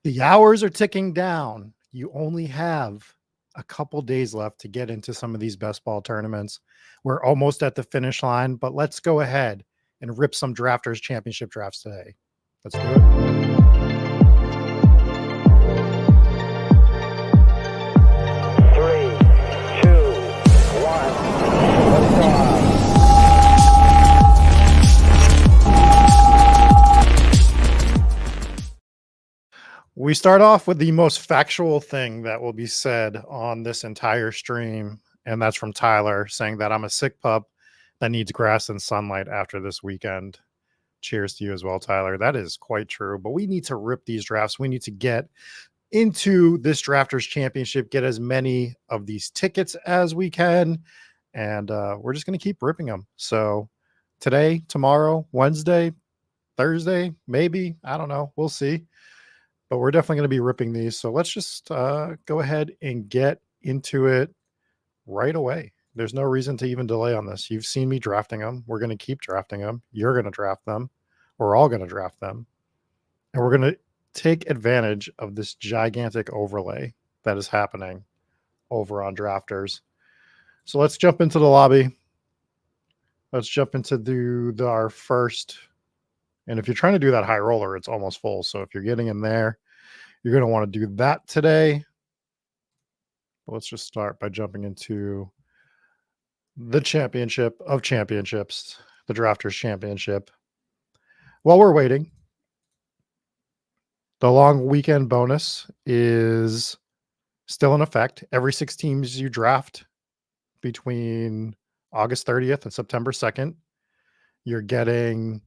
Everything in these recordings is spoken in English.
The hours are ticking down. You only have a couple days left to get into some of these best ball tournaments. We're almost at the finish line, but let's go ahead and rip some drafters championship drafts today. Let's do it. 3, 2, 1. Liftoff. We start off with the most factual thing that will be said on this entire stream, and that's from Tyler saying that I'm a sick pup that needs grass and sunlight after this weekend. Cheers to you as well, Tyler. That is quite true, but we need to rip these drafts. We need to get into this drafters championship, get as many of these tickets as we can, and we're just going to keep ripping them. So today, tomorrow, Wednesday, Thursday, maybe, I don't know, we'll see, but we're definitely going to be ripping these. So let's just go ahead and get into it right away. There's no reason to even delay on this. You've seen me drafting them. We're going to keep drafting them. You're going to draft them. We're all going to draft them, and we're going to take advantage of this gigantic overlay that is happening over on drafters. So let's jump into the lobby. Let's jump into our first. And if you're trying to do that high roller, it's almost full. So if you're getting in there, you're going to want to do that today. But let's just start by jumping into the championship of championships, the drafters championship. While we're waiting, the long weekend bonus is still in effect. Every 6 teams you draft between August 30th and September 2nd, you're getting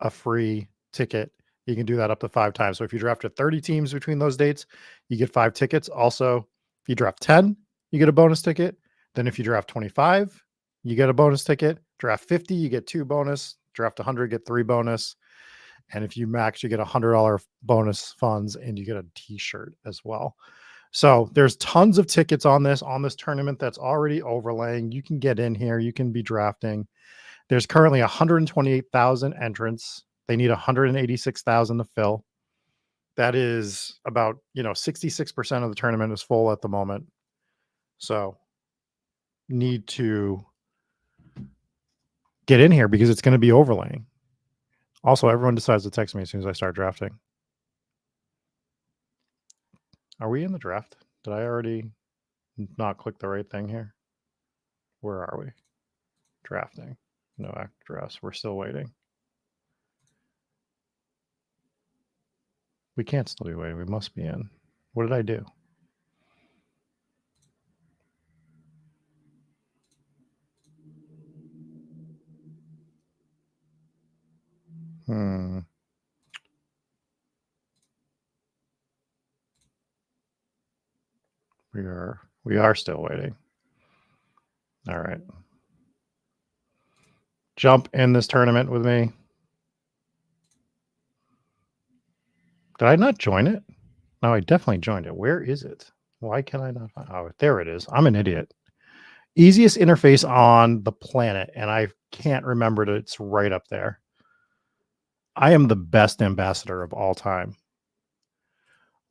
a free ticket. You can do that up to 5 times. So if you drafted 30 teams between those dates, you get 5 tickets. Also, if you draft 10, you get a bonus ticket. Then if you draft 25, you get a bonus ticket. Draft 50, you get 2 bonus. Draft 100, get 3 bonus. And if you max, you get $100 bonus funds and you get a t-shirt as well. So there's tons of tickets on this tournament that's already overlaying. You can get in here. You can be drafting. There's currently 128,000 entrants. They need 186,000 to fill. That is about, 66% of the tournament is full at the moment. So need to get in here because it's going to be overlaying. Also, everyone decides to text me as soon as I start drafting. Are we in the draft? Did I already not click the right thing here? Where are we? Drafting. No address. We're still waiting. We can't still be waiting. We must be in. What did I do? We are still waiting. All right. Jump in this tournament with me. Did I not join it? No, I definitely joined it. Where is it? Why can I not find? Oh, there it is. I'm an idiot. Easiest interface on the planet, and I can't remember it. It's right up there. I am the best ambassador of all time.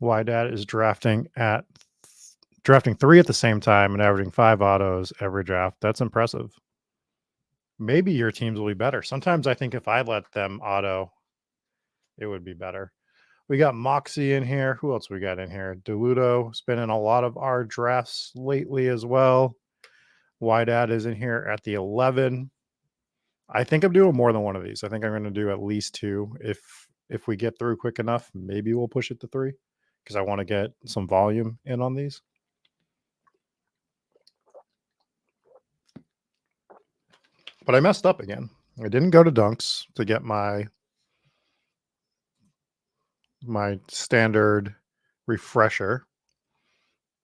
Dad is drafting 3 at the same time and averaging 5 autos every draft. That's impressive. Maybe your teams will be better. Sometimes I think if I let them auto, it would be better. We got Moxie in here. Who else we got in here? Deludo has been in a lot of our drafts lately as well. Dad is in here at the 11. I think I'm doing more than one of these. I think I'm going to do at least 2. If we get through quick enough, maybe we'll push it to 3 because I want to get some volume in on these. But I messed up again. I didn't go to Dunks to get my standard refresher.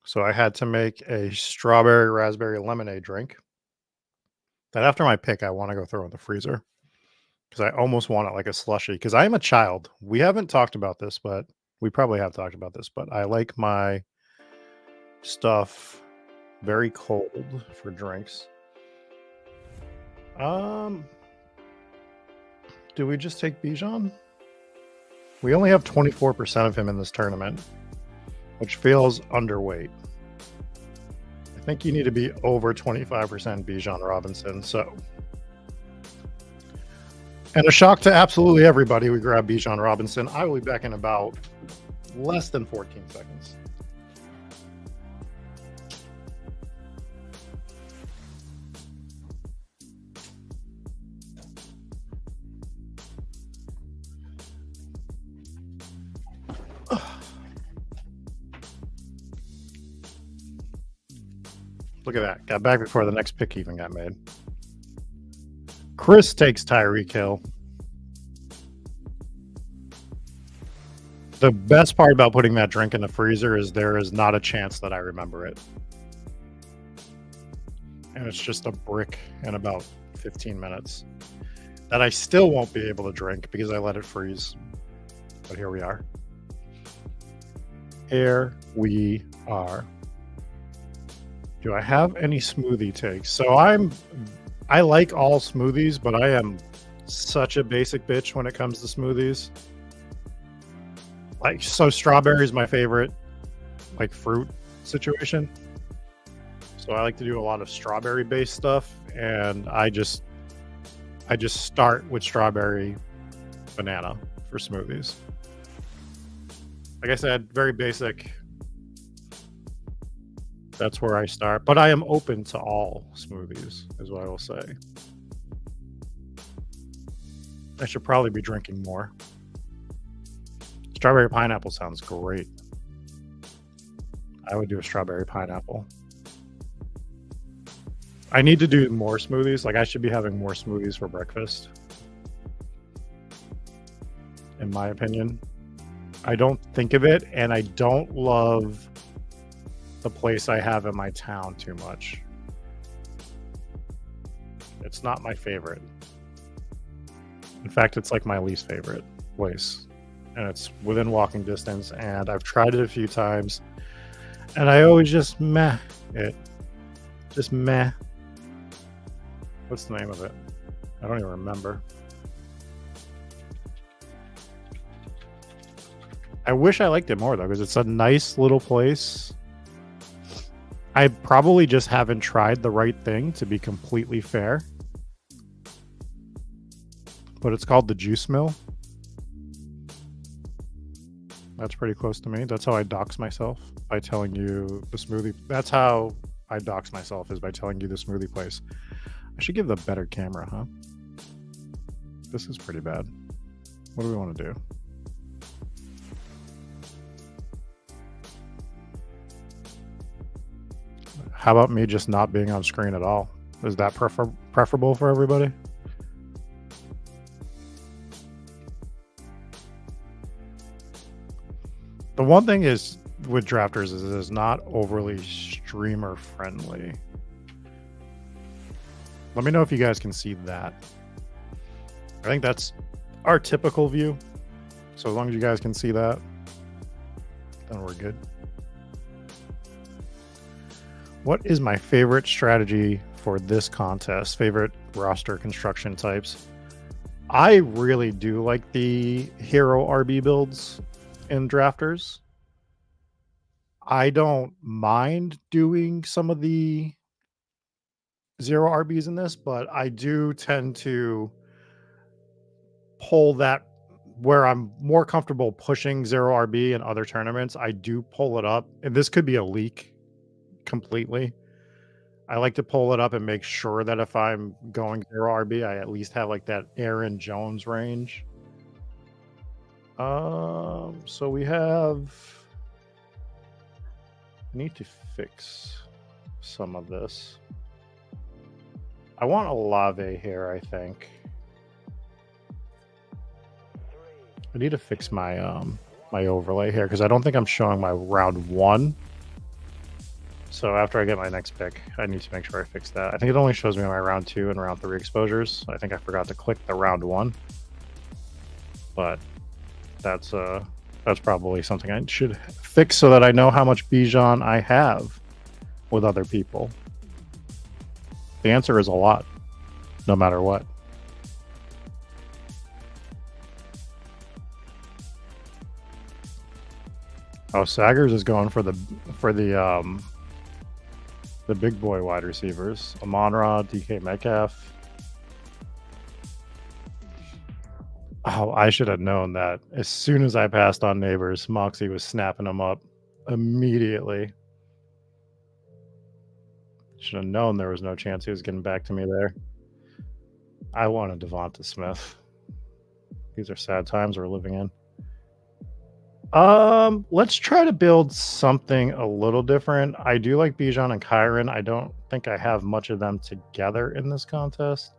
So I had to make a strawberry raspberry lemonade drink that after my pick, I want to go throw in the freezer because I almost want it like a slushie because I am a child. We haven't talked about this, but we probably have talked about this, but I like my stuff very cold for drinks. Do we just take Bijan? We only have 24% of him in this tournament, which feels underweight. I think you need to be over 25% Bijan Robinson. So, and a shock to absolutely everybody, we grab Bijan Robinson. I will be back in about less than 14 seconds. Look at that. Got back before the next pick even got made. Chris takes Tyreek Hill. The best part about putting that drink in the freezer is there is not a chance that I remember it. And it's just a brick in about 15 minutes that I still won't be able to drink because I let it freeze. But here we are. Here we are. Do I have any smoothie takes? So I like all smoothies, but I am such a basic bitch when it comes to smoothies. Like, so strawberry is my favorite, like, fruit situation. So I like to do a lot of strawberry based stuff, and I just start with strawberry banana for smoothies. Like I said, very basic. That's where I start, but I am open to all smoothies, is what I will say. I should probably be drinking more. Strawberry pineapple sounds great. I would do a strawberry pineapple. I need to do more smoothies. Like, I should be having more smoothies for breakfast, in my opinion. I don't think of it, and I don't love the place I have in my town too much. It's not my favorite. In fact, it's like my least favorite place. And it's within walking distance, and I've tried it a few times, and I always just meh it. Just meh. What's the name of it? I don't even remember. I wish I liked it more, though, because it's a nice little place. I probably just haven't tried the right thing, to be completely fair. But it's called the Juice Mill. That's pretty close to me. That's how I dox myself, by telling you the smoothie. That's how I dox myself, is by telling you the smoothie place. I should give the better camera, huh? This is pretty bad. What do we want to do? How about me just not being on screen at all? Is that preferable for everybody? The one thing is with drafters is it is not overly streamer friendly. Let me know if you guys can see that. I think that's our typical view. So as long as you guys can see that, then we're good. What is my favorite strategy for this contest? Favorite roster construction types? I really do like the hero RB builds in drafters. I don't mind doing some of the zero RBs in this, but I do tend to pull that where I'm more comfortable pushing zero RB in other tournaments. I do pull it up, and this could be a leak completely. I like to pull it up and make sure that if I'm going zero RB, I at least have like that Aaron Jones range. So we have. I need to fix some of this. I want Olave here, I think. I need to fix my my overlay here because I don't think I'm showing my round one. So after I get my next pick, I need to make sure I fix that. I think it only shows me my round 2 and round 3 exposures. I think I forgot to click the round 1. But that's probably something I should fix so that I know how much Bijan I have with other people. The answer is a lot, no matter what. Oh, Saggers is going for the big boy wide receivers. Amon-Ra, DK Metcalf. Oh, I should have known that. As soon as I passed on Neighbors, Moxie was snapping them up immediately. Should have known there was no chance he was getting back to me there. I wanted Devonta Smith. These are sad times we're living in. Let's try to build something a little different. I do like Bijan and Kyron. I don't think I have much of them together in this contest.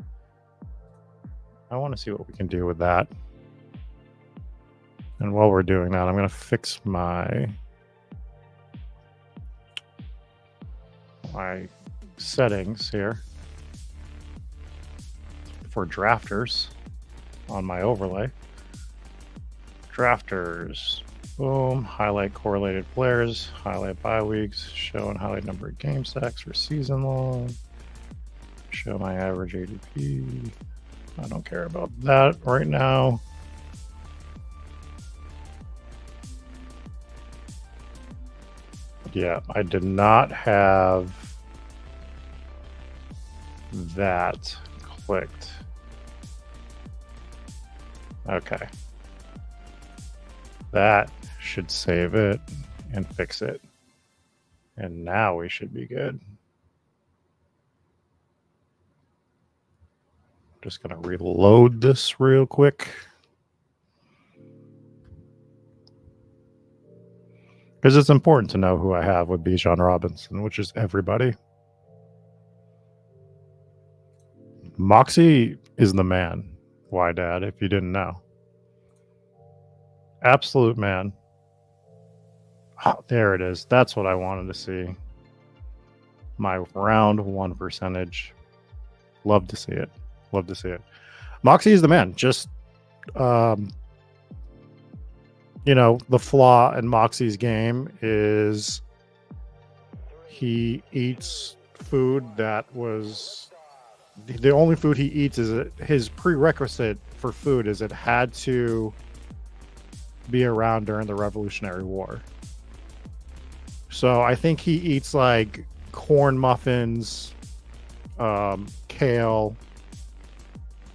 I want to see what we can do with that. And while we're doing that, I'm going to fix my settings here for drafters on my overlay. Drafters, boom, highlight correlated players, highlight bye weeks, show and highlight number of game stacks for season long, show my average ADP. I don't care about that right now. Yeah, I did not have that clicked. Okay. That should save it and fix it. And now we should be good. Just going to reload this real quick. Because it's important to know who I have with Bijan Robinson, which is everybody. Moxie is the man. Why, Dad, if you didn't know. Absolute man. Oh, there it is. That's what I wanted to see. My round one percentage. Love to see it. Love to see it. Moxie is the man. Just, you know, the flaw in Moxie's game is he eats food that was the only food he eats is his prerequisite for food is it had to be around during the Revolutionary War. So I think he eats like corn muffins, kale,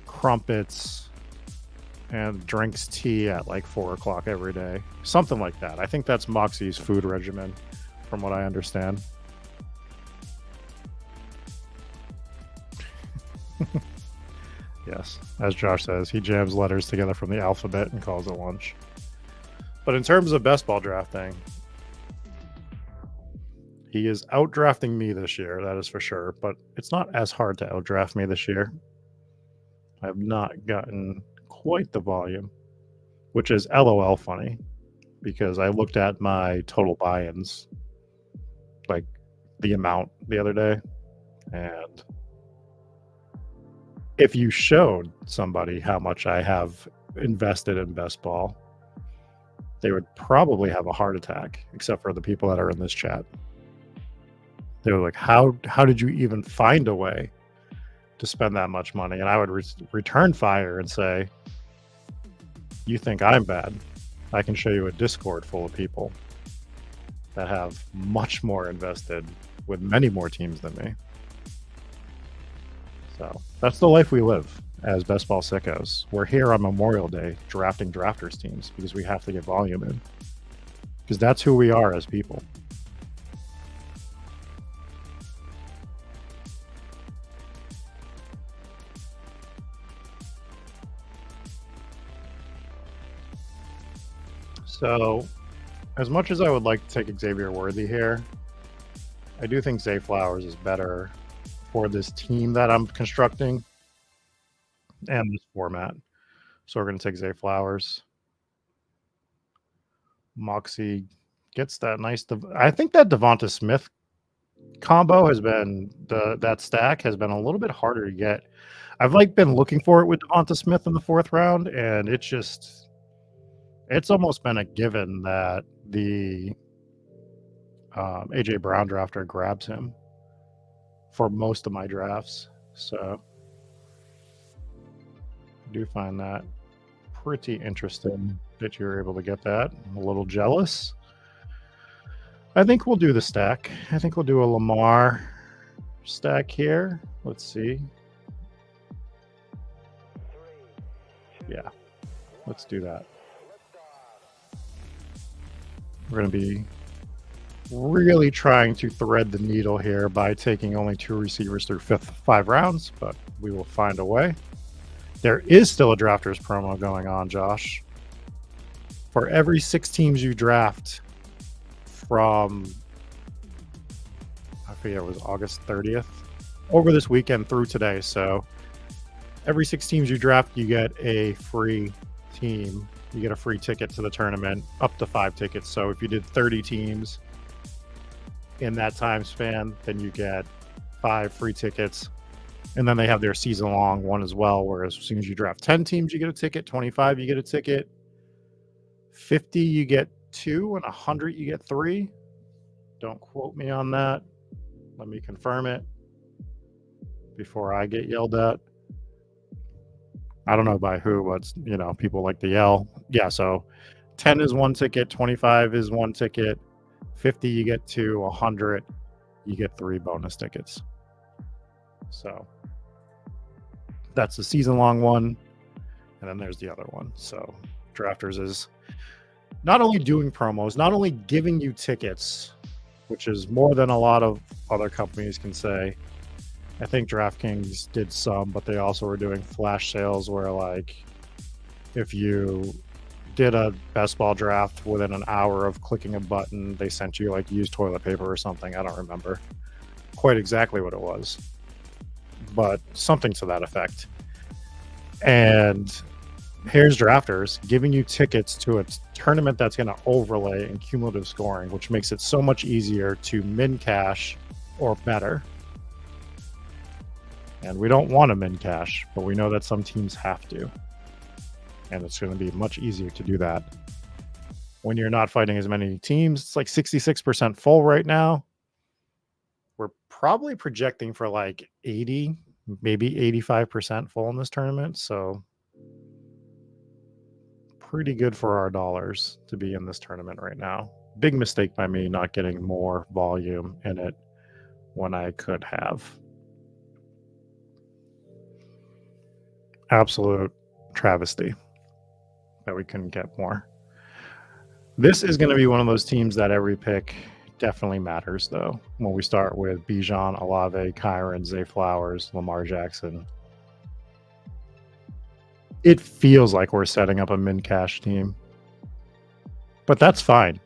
crumpets, and drinks tea at like 4 o'clock every day. Something like that. I think that's Moxie's food regimen, from what I understand. Yes, as Josh says, he jams letters together from the alphabet and calls it lunch. But in terms of best ball drafting, he is outdrafting me this year, that is for sure. But it's not as hard to outdraft me this year. I have not gotten quite the volume, which is LOL funny, because I looked at my total buy-ins, like the amount the other day, and if you showed somebody how much I have invested in best ball, they would probably have a heart attack, except for the people that are in this chat. They were like, how did you even find a way to spend that much money? And I would return fire and say, you think I'm bad? I can show you a Discord full of people that have much more invested with many more teams than me. So that's the life we live as best ball sickos. We're here on Memorial Day drafting drafters teams because we have to get volume in, because that's who we are as people. So as much as I would like to take Xavier Worthy here, I do think Zay Flowers is better for this team that I'm constructing and this format. So we're going to take Zay Flowers. Moxie gets that nice. I think that Devonta Smith combo has been that stack has been a little bit harder to get. I've like been looking for it with Devonta Smith in the 4th round, and it's almost been a given that the AJ Brown drafter grabs him for most of my drafts. So I do find that pretty interesting that you're able to get that. I'm a little jealous. I think we'll do the stack. I think we'll do a Lamar stack here. Let's see. Yeah, let's do that. We're going to be really trying to thread the needle here by taking only 2 receivers through 5 rounds, but we will find a way. There is still a drafters promo going on, Josh. For every 6 teams you draft from, I forget, it was August 30th, over this weekend through today. So every 6 teams you draft, you get a free team. You get a free ticket to the tournament, up to 5 tickets. So if you did 30 teams in that time span, then you get 5 free tickets. And then they have their season-long one as well, whereas as soon as you draft 10 teams, you get a ticket. 25, you get a ticket. 50, you get 2, and 100, you get 3. Don't quote me on that. Let me confirm it before I get yelled at. I don't know by who, but people like to yell. Yeah, so 10 is 1 ticket, 25 is 1 ticket, 50 you get 2, 100 you get 3 bonus tickets. So that's the season-long one, and then there's the other one. So Drafters is not only doing promos, not only giving you tickets, which is more than a lot of other companies can say. I think DraftKings did some, but they also were doing flash sales where, like, if you did a best ball draft within an hour of clicking a button, they sent you, like, used toilet paper or something. I don't remember quite exactly what it was, but something to that effect. And here's Drafters giving you tickets to a tournament that's going to overlay in cumulative scoring, which makes it so much easier to min cash or better. And we don't want to min cash, but we know that some teams have to. And it's going to be much easier to do that when you're not fighting as many teams. It's like 66% full right now. We're probably projecting for like 80, maybe 85% full in this tournament. So pretty good for our dollars to be in this tournament right now. Big mistake by me not getting more volume in it when I could have. Absolute travesty that we couldn't get more. This is going to be one of those teams that every pick definitely matters, though. When we start with Bijan, Olave, Kyron, Zay Flowers, Lamar Jackson, it feels like we're setting up a min cash team, but that's fine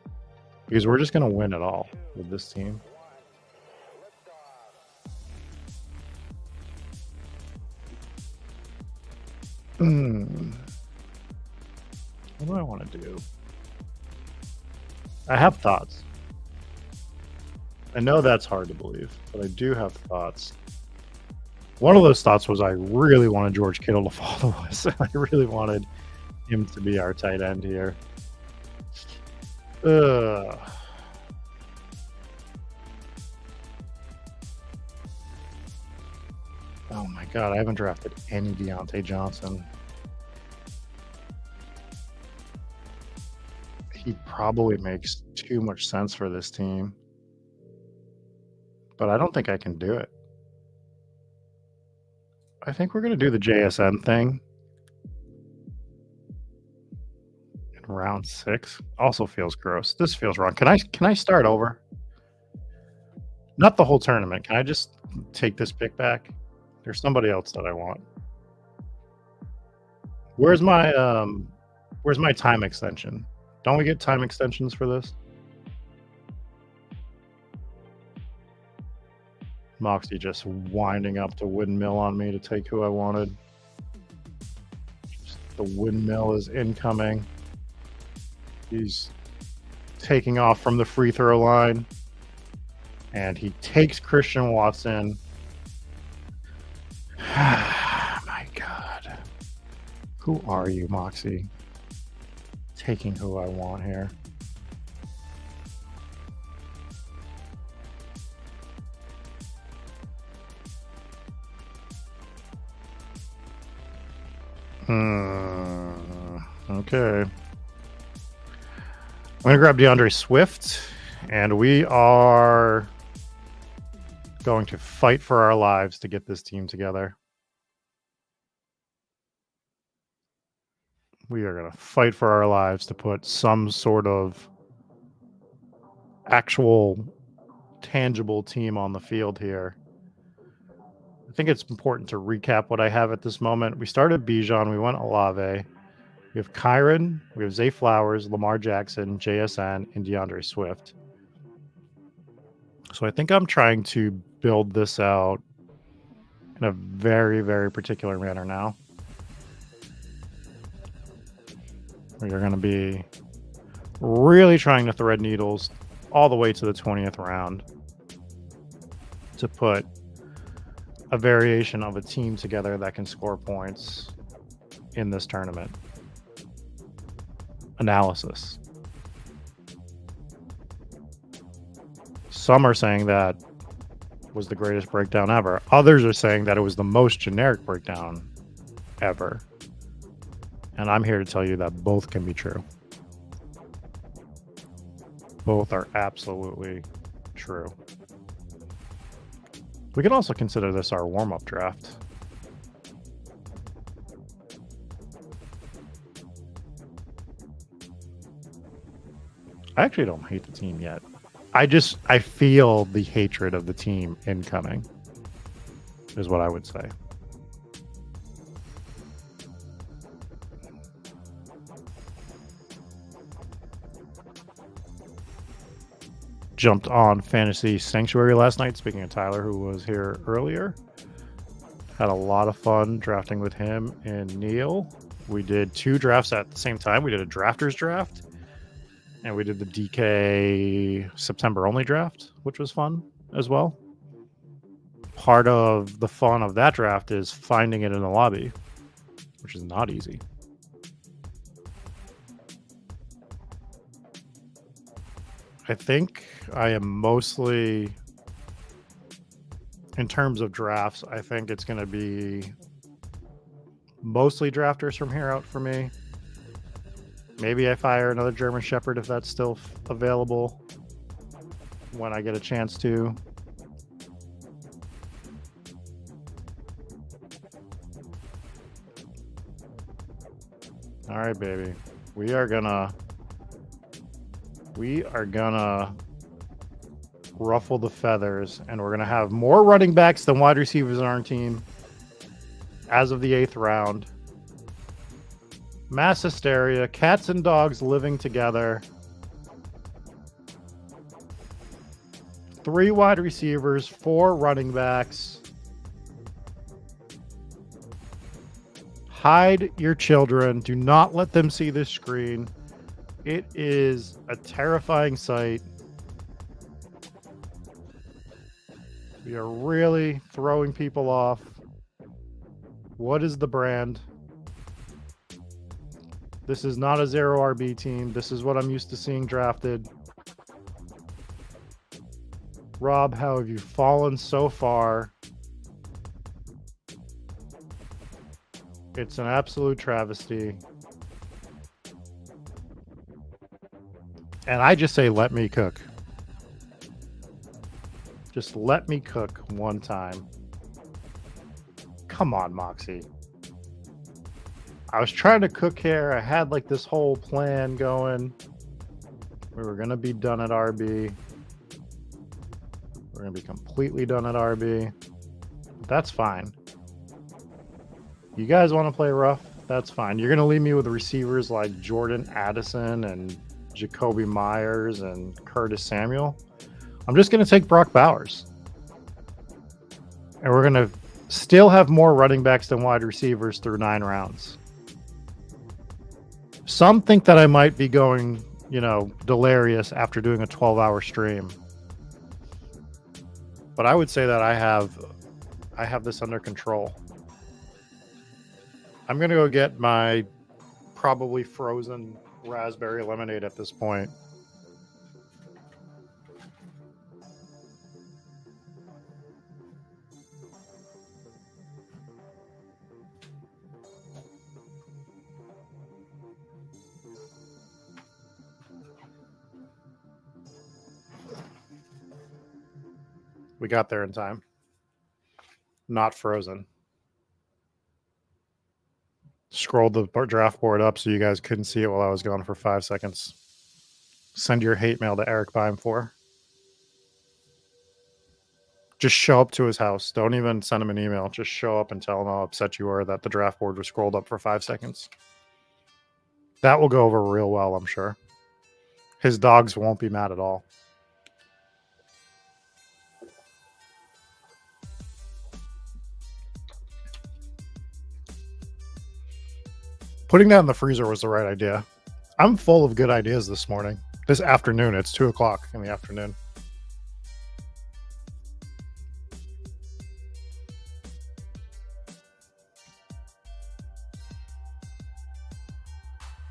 because we're just going to win it all with this team. What do I want to do? I have thoughts. I know that's hard to believe, but I do have thoughts. One of those thoughts was I really wanted George Kittle to fall to us. I really wanted him to be our tight end here. Oh my God, I haven't drafted any Deontay Johnson. He probably makes too much sense for this team, but I don't think I can do it. I think we're going to do the JSN thing in round 6. Also feels gross. This feels wrong. Can I start over? Not the whole tournament. Can I just take this pick back? There's somebody else that I want. Where's my time extension? Don't we get time extensions for this? Moxie just winding up to windmill on me to take who I wanted. The windmill is incoming. He's taking off from the free throw line. And he takes Christian Watson. My God. Who are you, Moxie? Taking who I want here. Okay. I'm going to grab DeAndre Swift And we are going to fight for our lives to get this team together. We are going to fight for our lives to put some sort of actual tangible team on the field here. I think it's important to recap what I have at this moment. We started Bijan, we went Olave. We have Kyron, we have Zay Flowers, Lamar Jackson, JSN, and DeAndre Swift. So I think I'm trying to build this out in a very, very particular manner now. We are going to be really trying to thread needles all the way to the 20th round to put a variation of a team together that can score points in this tournament. Analysis. Some are saying that was the greatest breakdown ever. Others are saying that it was the most generic breakdown ever. And I'm here to tell you that both can be true. Both are absolutely true. We can also consider this our warm-up draft. I actually don't hate the team yet. I feel the hatred of the team incoming, is what I would say. Jumped on Fantasy Sanctuary last night, speaking of Tyler, who was here earlier. Had a lot of fun drafting with him and Neil. We did 2 drafts at the same time. We did a drafters draft, and we did the DK September only draft, which was fun as well. Part of the fun of that draft is finding it in the lobby, which is not easy. I think I am mostly, in terms of drafts, I think it's going to be mostly drafters from here out for me. Maybe I fire another German Shepherd if that's still available when I get a chance to. All right, baby. We are gonna ruffle the feathers, and we're gonna have more running backs than wide receivers on our team as of the 8th round. Mass hysteria, cats and dogs living together. 3 wide receivers, 4 running backs. Hide your children. Do not let them see this screen. It is a terrifying sight. We are really throwing people off. What is the brand? This is not a 0 RB team. This is what I'm used to seeing drafted. Rob, how have you fallen so far? It's an absolute travesty. And I just say, let me cook. Just let me cook one time. Come on, Moxie. I was trying to cook here. I had like this whole plan going. We were going to be done at RB. We're going to be completely done at RB. That's fine. You guys want to play rough? That's fine. You're going to leave me with receivers like Jordan Addison and Jacoby Myers and Curtis Samuel. I'm just going to take Brock Bowers. And we're going to still have more running backs than wide receivers through 9 rounds. Some think that I might be going, delirious after doing a 12-hour stream. But I would say that I have this under control. I'm going to go get my probably frozen raspberry lemonade at this point. We got there in time. Not frozen. Scrolled the draft board up so you guys couldn't see it while I was gone for 5 seconds. Send your hate mail to Eric Beim4. Just show up to his house. Don't even send him an email. Just show up and tell him how upset you are that the draft board was scrolled up for 5 seconds. That will go over real well, I'm sure. His dogs won't be mad at all. Putting that in the freezer was the right idea. I'm full of good ideas this morning. This afternoon, it's 2 o'clock in the afternoon.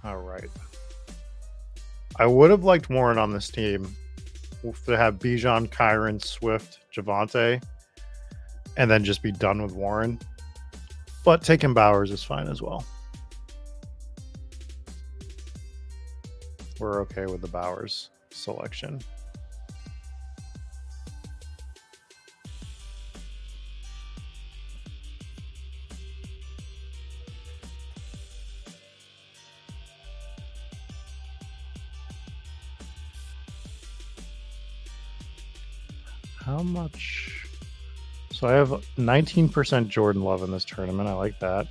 All right. I would have liked Warren on this team to have Bijan, Kyron, Swift, Javante, and then just be done with Warren. But taking Bowers is fine as well. We're okay with the Bowers selection. How much? So I have 19% Jordan Love in this tournament. I like that.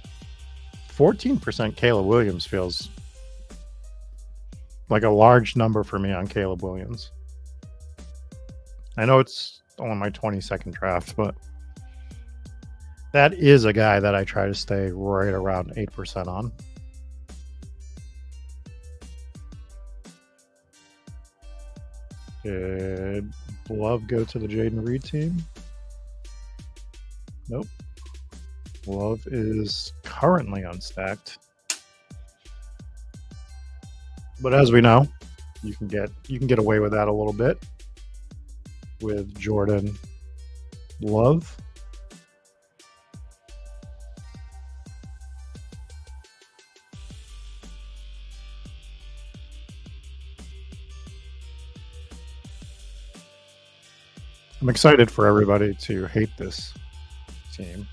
14% Caleb Williams feels like a large number for me on Caleb Williams. I know it's only my 22nd draft, but that is a guy that I try to stay right around 8% on. Did Love go to the Jaden Reed team? Nope. Love is currently unstacked. But as we know, you can get away with that a little bit with Jordan Love. I'm excited for everybody to hate this team.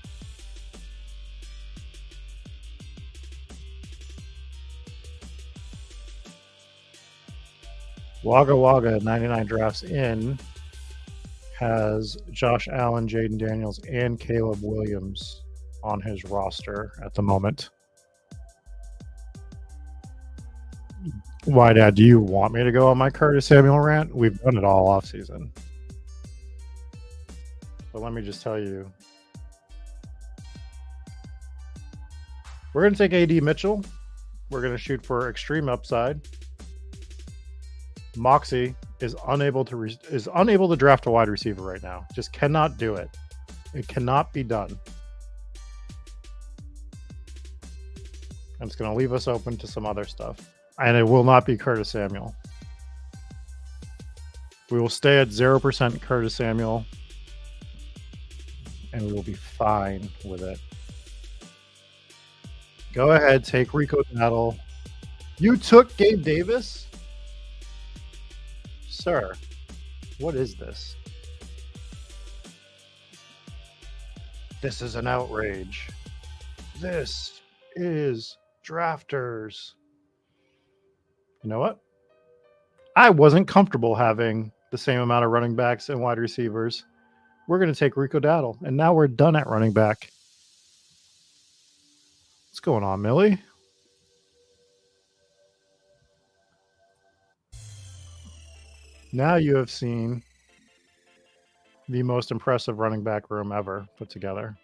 Wagga Wagga 99 drafts in has Josh Allen, Jaden Daniels, and Caleb Williams on his roster at the moment. Why, Dad? Do you want me to go on my Curtis Samuel rant? We've done it all off season. But let me just tell you, we're going to take AD Mitchell. We're going to shoot for extreme upside. Moxie is unable to draft a wide receiver right now. Just cannot do it. It cannot be done. And it's going to leave us open to some other stuff. And it will not be Curtis Samuel. We will stay at 0% Curtis Samuel. And we will be fine with it. Go ahead, take Rico Dowdle. You took Gabe Davis? Sir, what is this? This is an outrage. This is drafters. You know what? I wasn't comfortable having the same amount of running backs and wide receivers. We're going to take Rico Dowdle, and now we're done at running back. What's going on, Millie? Now you have seen the most impressive running back room ever put together.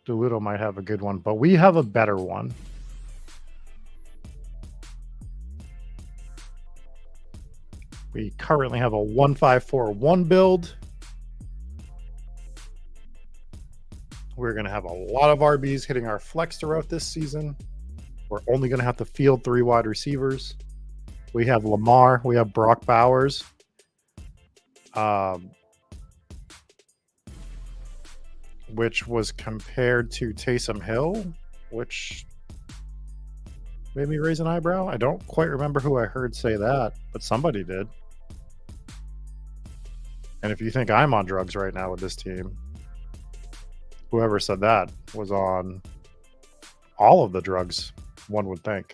DeLuto might have a good one, but we have a better one. We currently have a 1-5-4-1 build. We're going to have a lot of RBs hitting our flex throughout this season. We're only going to have to field 3 wide receivers. We have Lamar. We have Brock Bowers. Which was compared to Taysom Hill, which made me raise an eyebrow. I don't quite remember who I heard say that, but somebody did. And if you think I'm on drugs right now with this team, whoever said that was on all of the drugs one would think.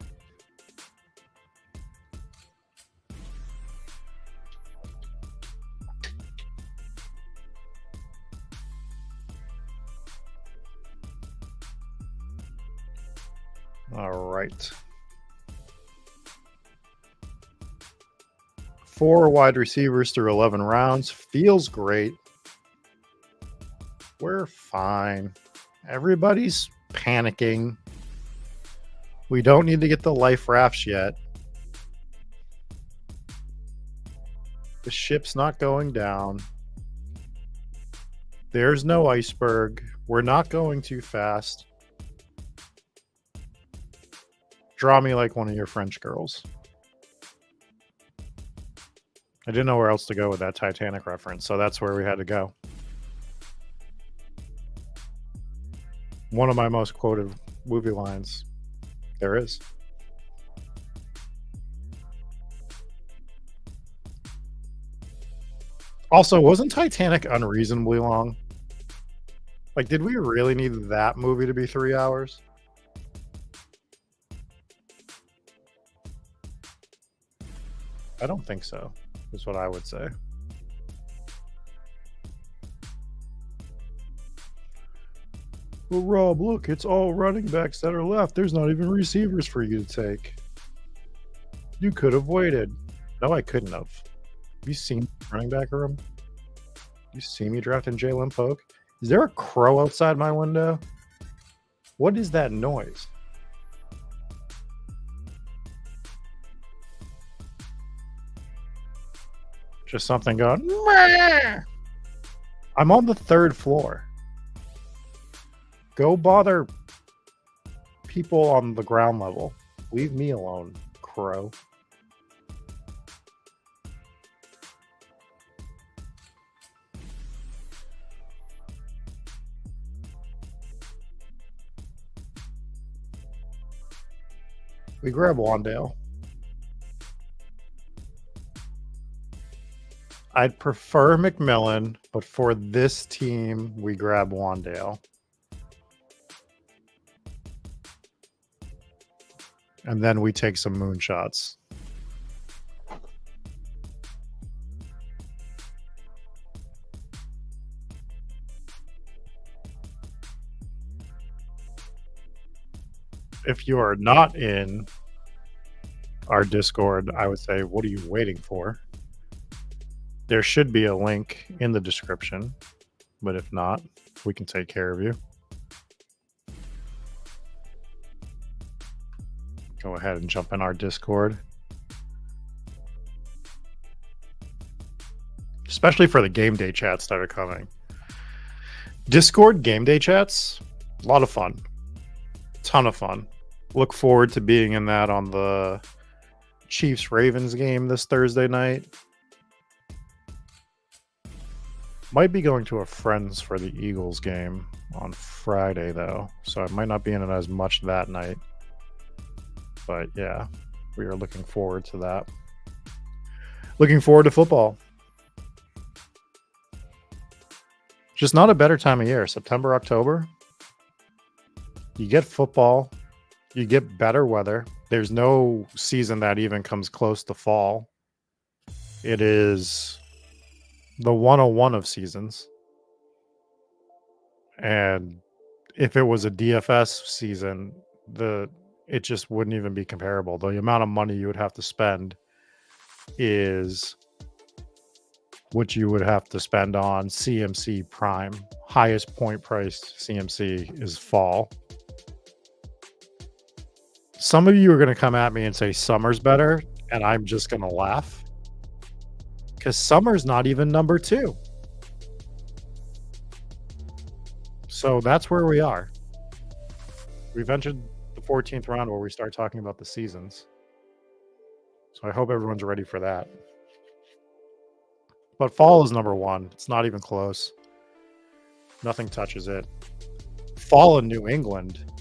All right. 4 wide receivers through 11 rounds. Feels great. We're fine. Everybody's panicking. We don't need to get the life rafts yet. The ship's not going down. There's no iceberg. We're not going too fast. Draw me like one of your French girls. I didn't know where else to go with that Titanic reference, so that's where we had to go. One of my most quoted movie lines there is. Also, wasn't Titanic unreasonably long? Like, did we really need that movie to be 3 hours? I don't think so, is what I would say. Well, Rob, look, it's all running backs that are left. There's not even receivers for you to take. You could have waited. No, I couldn't have. Have you seen running back room? You see me drafting Jalen Polk? Is there a crow outside my window? What is that noise? Just something going. Meh. I'm on the 3rd floor. Go bother people on the ground level. Leave me alone, crow. We grab Wandale. I'd prefer McMillan, but for this team, we grab Wandale. And then we take some moonshots. If you are not in our Discord, I would say, what are you waiting for? There should be a link in the description, but if not, we can take care of you. Go ahead and jump in our Discord. Especially for the game day chats that are coming. Discord game day chats, a lot of fun. Ton of fun. Look forward to being in that on the Chiefs-Ravens game this Thursday night. Might be going to a friend's for the Eagles game on Friday, though. So I might not be in it as much that night. But yeah, we are looking forward to that. Looking forward to football. Just not a better time of year. September, October. You get football. You get better weather. There's no season that even comes close to fall. It is the 101 of seasons. And if it was a DFS season, it just wouldn't even be comparable. The amount of money you would have to spend is what you would have to spend on CMC Prime. Highest point priced CMC is fall. Some of you are going to come at me and say summer's better, and I'm just going to laugh. Because summer's not even number 2. So that's where we are. We've entered the 14th round where we start talking about the seasons. So I hope everyone's ready for that. But fall is number 1. It's not even close. Nothing touches it. Fall in New England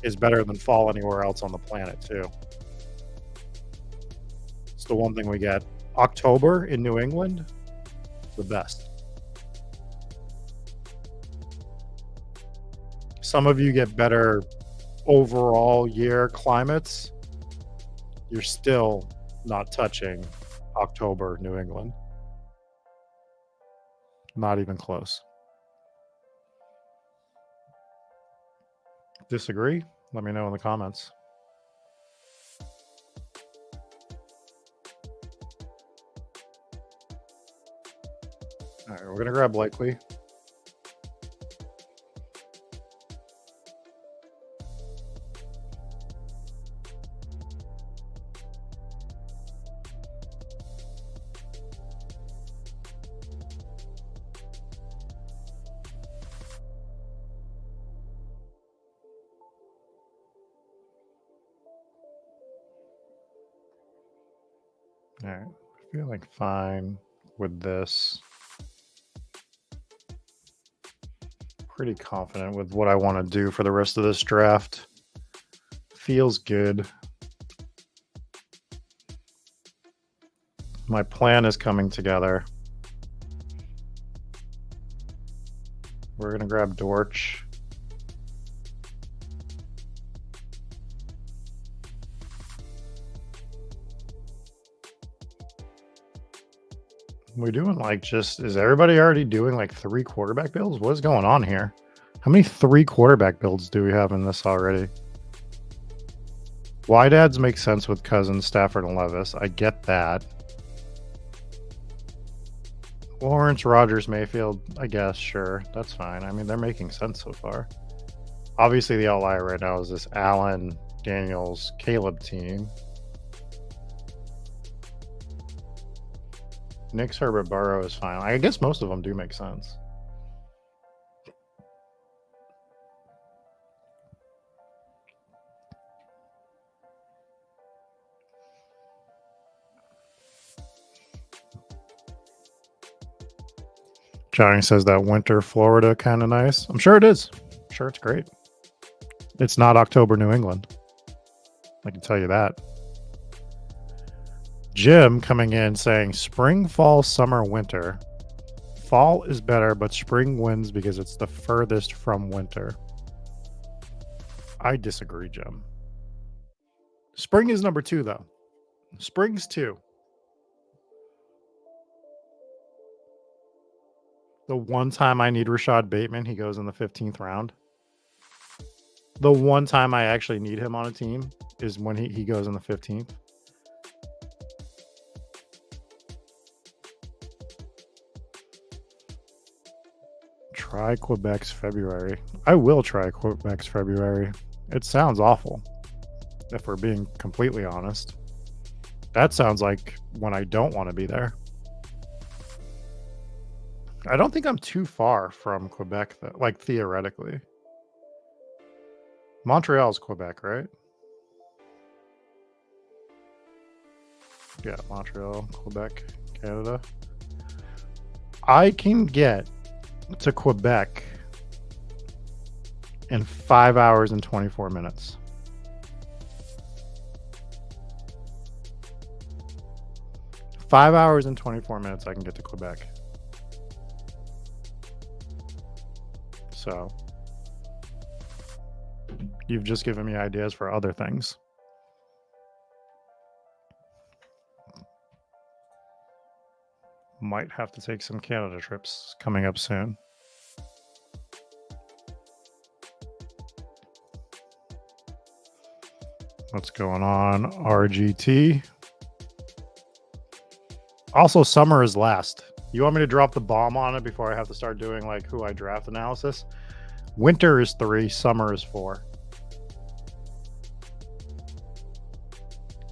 is better than fall anywhere else on the planet, too. It's the one thing we get. October in New England, the best. Some of you get better overall year climates. You're still not touching October New England. Not even close. Disagree? Let me know in the comments. All right, we're going to grab Blakely. All right, I feel like fine with this. Pretty confident with what I want to do for the rest of this draft. Feels good. My plan is coming together. We're going to grab Dortch. We're doing like just, is everybody already doing like 3 quarterback builds? What is going on here? How many 3 quarterback builds do we have in this already? Wide ads make sense with Cousins, Stafford, and Levis. I get that. Lawrence, Rodgers, Mayfield, I guess, sure. That's fine. I mean, they're making sense so far. Obviously, the outlier right now is this Allen, Daniels, Caleb team. Nick's Herbert Burrow is fine. I guess most of them do make sense. Johnny says that winter Florida kind of nice. I'm sure it is. I'm sure it's great. It's not October New England. I can tell you that. Jim coming in saying spring, fall, summer, winter. Fall is better, but spring wins because it's the furthest from winter. I disagree, Jim. Spring is number 2, though. Spring's 2. The one time I need Rashad Bateman, he goes in the 15th round. The one time I actually need him on a team is when he goes in the 15th. Try Quebec's February. I will try Quebec's February. It sounds awful, if we're being completely honest. That sounds like when I don't want to be there. I don't think I'm too far from Quebec, though, like theoretically. Montreal's Quebec, right? Yeah, Montreal, Quebec, Canada. I can get to Quebec in 5 hours and 24 minutes. Five hours and 24 minutes I can get to Quebec. So you've just given me ideas for other things. Might have to take some Canada trips coming up soon. What's going on? RGT. Also, summer is last. You want me to drop the bomb on it before I have to start doing like who I draft analysis? Winter is 3, summer is 4.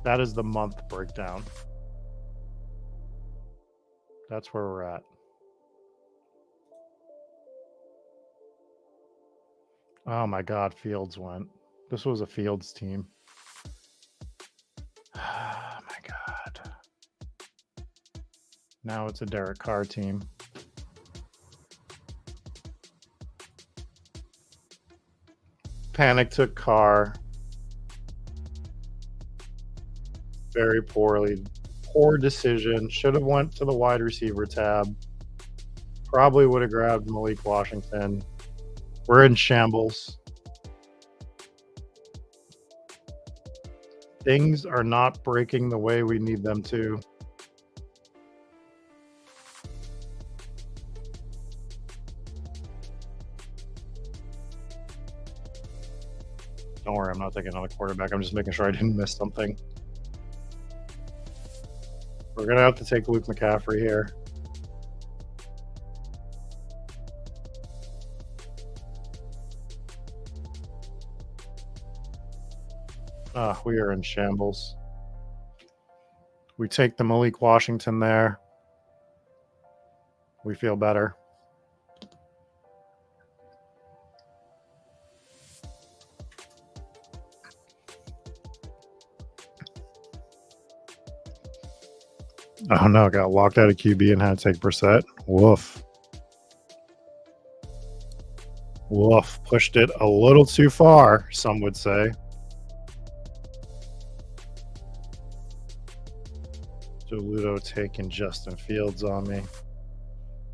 That is the month breakdown. That's where we're at. Oh my God, Fields went. This was a Fields team. Oh my God. Now it's a Derek Carr team. Panic took Carr. Very poorly. Poor decision. Should have went to the wide receiver tab. Probably would have grabbed Malik Washington. We're in shambles. Things are not breaking the way we need them to. Don't worry, I'm not taking another quarterback. I'm just making sure I didn't miss something. We're going to have to take Luke McCaffrey here. We are in shambles. We take the Malik Washington there. We feel better. Oh no, got locked out of QB and had to take Brissett. Woof. Woof. Pushed it a little too far, some would say. Ludo taking Justin Fields on me.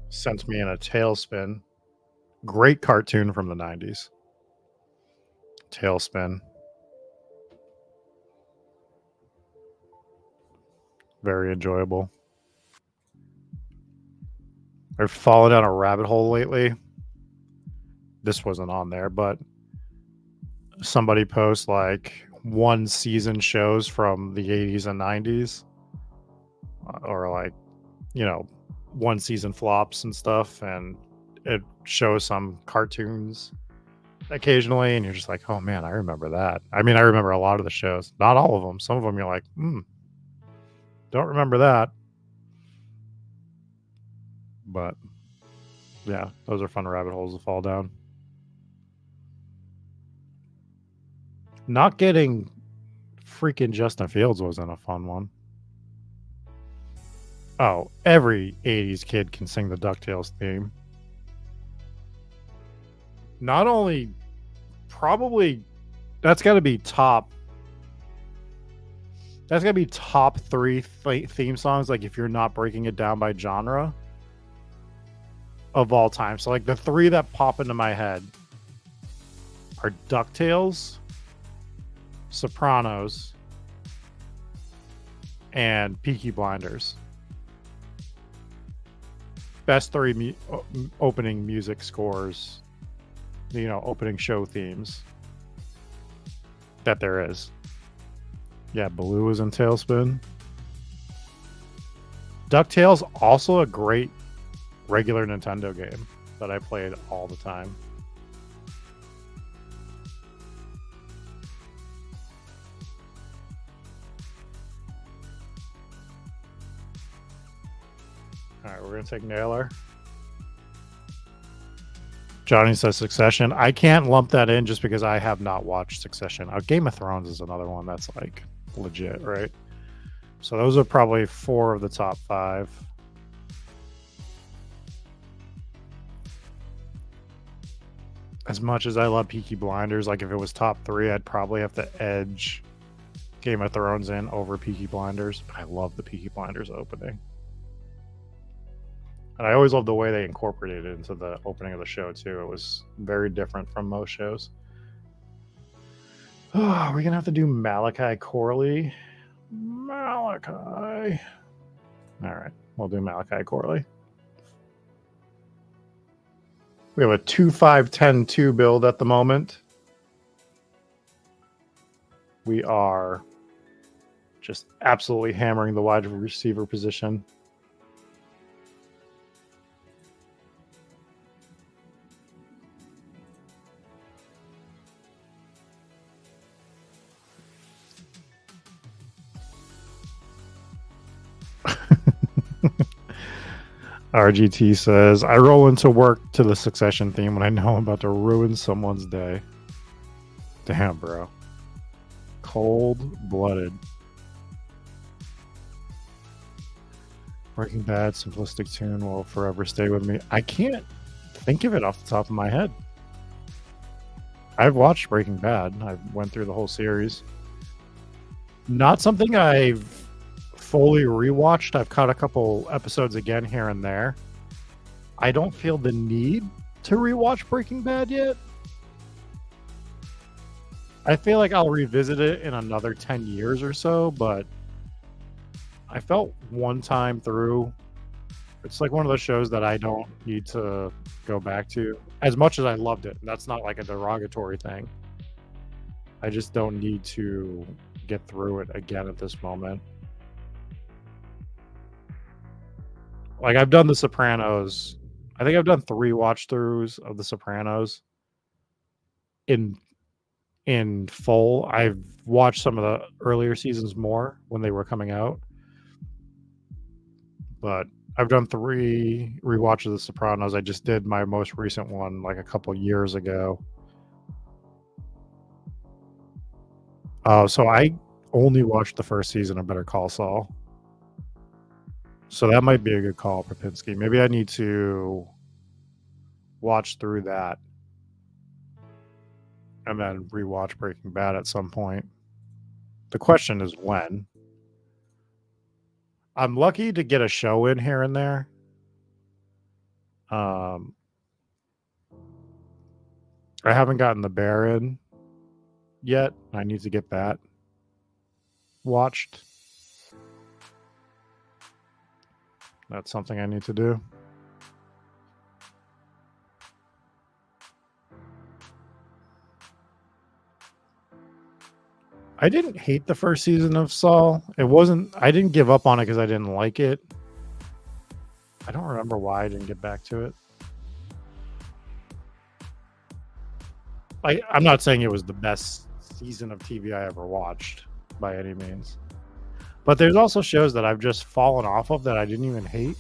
Sent me in a tailspin. Great cartoon from the 90s. Tailspin. Very enjoyable. I've fallen down a rabbit hole lately. This wasn't on there, but somebody posts like one season shows from the 80s and 90s. Or like, you know, one season flops and stuff, and it shows some cartoons occasionally, and you're just like, oh man, I remember that. I mean, I remember a lot of the shows, not all of them. Some of them you're like, don't remember that. But yeah, those are fun rabbit holes to fall down. Not getting freaking Justin Fields wasn't a fun one. Oh, every 80s kid can sing the DuckTales theme. Not only, probably, that's got to be top. That's got to be top 3 theme songs, like if you're not breaking it down by genre, of all time. So like the 3 that pop into my head are DuckTales, Sopranos, and Peaky Blinders. Best 3 opening music scores, you know, opening show themes that there is. Yeah, Baloo was in Tailspin. DuckTales, also a great regular Nintendo game that I played all the time. All right, we're going to take Naylor. Johnny says Succession. I can't lump that in just because I have not watched Succession. Game of Thrones is another one that's like legit, right? So those are probably 4 of the top 5. As much as I love Peaky Blinders, like if it was top 3, I'd probably have to edge Game of Thrones in over Peaky Blinders. But I love the Peaky Blinders opening. And I always loved the way they incorporated it into the opening of the show, too. It was very different from most shows. Oh, we're going to have to do Malachi Corley. Malachi. All right, we'll do Malachi Corley. We have a 2-5-10-2 build at the moment. We are just absolutely hammering the wide receiver position. RGT says, I roll into work to the Succession theme when I know I'm about to ruin someone's day. Damn, bro. Cold-blooded. Breaking Bad, simplistic tune will forever stay with me. I can't think of it off the top of my head. I've watched Breaking Bad. I went through the whole series. Not something I've fully rewatched. I've caught a couple episodes again here and there. I don't feel the need to rewatch Breaking Bad yet. I feel like I'll revisit it in another 10 years or so, but I felt one time through, it's like one of those shows that I don't need to go back to as much as I loved it. That's not like a derogatory thing. I just don't need to get through it again at this moment. Like I've done The Sopranos. I think I've done 3 watch throughs of The Sopranos in full. I've watched some of the earlier seasons more when they were coming out, but I've done 3 rewatches of The Sopranos. I just did my most recent one like a couple years ago. So I only watched the first season of Better Call Saul. So that might be a good call, Propinski. Maybe I need to watch through that and then rewatch Breaking Bad at some point. The question is when. I'm lucky to get a show in here and there. I haven't gotten The Bear in yet. I need to get that watched. That's something I need to do. I didn't hate the first season of Saul. I didn't give up on it because I didn't like it. I don't remember why I didn't get back to it. I'm not saying it was the best season of TV I ever watched by any means. But there's also shows that I've just fallen off of that I didn't even hate.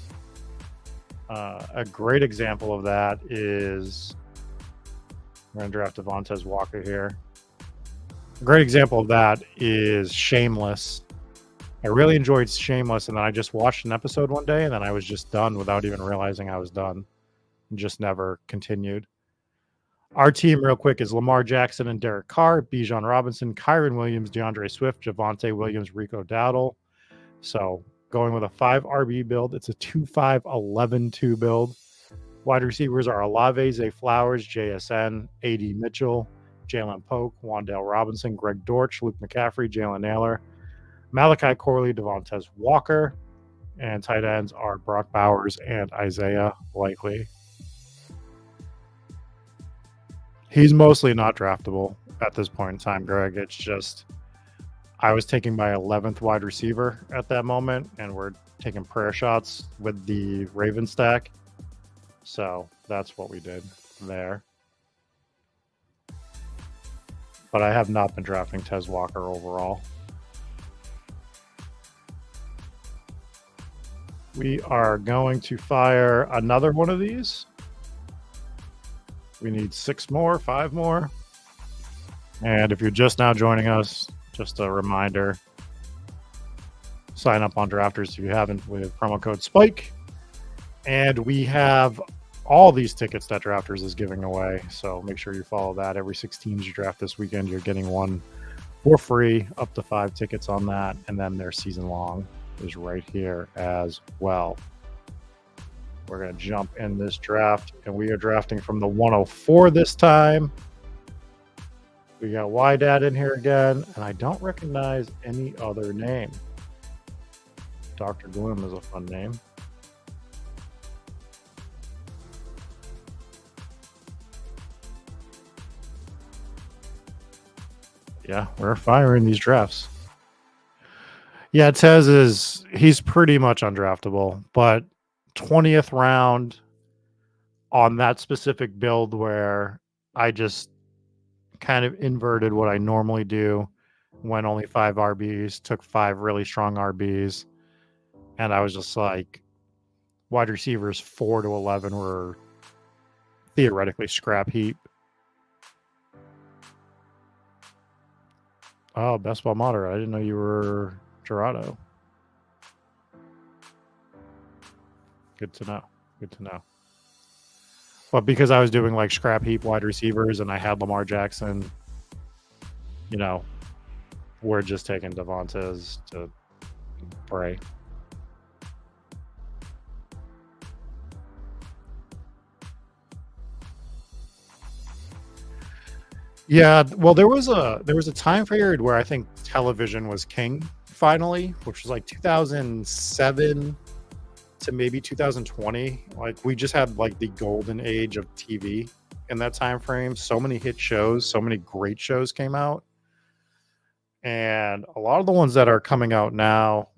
A great example of that is, we're going to draft Devontae Walker here. A great example of that is Shameless. I really enjoyed Shameless, and then I just watched an episode one day, and then I was just done without even realizing I was done. And just never continued. Our team, real quick, is Lamar Jackson and Derek Carr, Bijan Robinson, Kyron Williams, DeAndre Swift, Javonte Williams, Rico Dowdle. So going with a 5 RB build, it's a 2-5-11-2 build. Wide receivers are Olave, Zay Flowers, JSN, AD Mitchell, Jalen Polk, Wandale Robinson, Greg Dortch, Luke McCaffrey, Jalen Naylor, Malachi Corley, Devontae Walker, and tight ends are Brock Bowers and Isaiah Likely. He's mostly not draftable at this point in time, Greg. It's just I was taking my 11th wide receiver at that moment, and we're taking prayer shots with the Raven stack. So that's what we did there. But I have not been drafting Tez Walker overall. We are going to fire another one of these. We need 6 more, 5 more. And if you're just now joining us, just a reminder, sign up on Drafters if you haven't with promo code SPIKE. And we have all these tickets that Drafters is giving away. So make sure you follow that. Every 6 teams you draft this weekend, you're getting one for free, up to 5 tickets on that. And then their season long is right here as well. We're going to jump in this draft, and we are drafting from the 104 this time. We got Wydad in here again, and I don't recognize any other name. Dr. Gloom is a fun name. Yeah, we're firing these drafts. Yeah, Tez he's pretty much undraftable, but 20th round on that specific build where I just kind of inverted what I normally do, went only 5 RBs, took 5 really strong RBs, and I was just like, wide receivers 4 to 11 were theoretically scrap heap. Oh, best ball moderate. I didn't know you were Gerardo. Good to know. Good to know. But because I was doing like scrap heap wide receivers and I had Lamar Jackson, you know, we're just taking Devontae to pray. Yeah, well, there was a time period where I think television was king finally, which was like 2007 to maybe 2020. Like we just had like the golden age of TV in that time frame. So many hit shows, so many great shows came out, and a lot of the ones that are coming out now,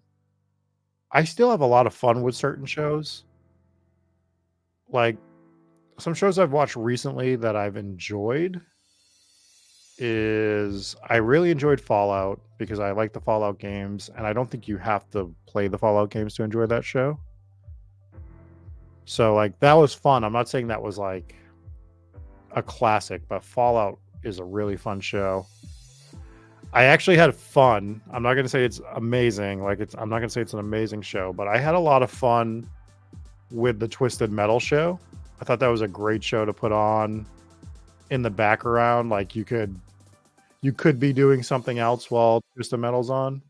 I still have a lot of fun with certain shows. Like some shows I've watched recently that I've enjoyed is I really enjoyed Fallout because I like the Fallout games, and I don't think you have to play the Fallout games to enjoy that show. So like that was fun. I'm not saying that was like a classic, but Fallout is a really fun show. I actually had fun. I'm not gonna say it's amazing. I'm not gonna say it's an amazing show, but I had a lot of fun with the Twisted Metal show. I thought that was a great show to put on in the background. Like you could be doing something else while Twisted Metal's on.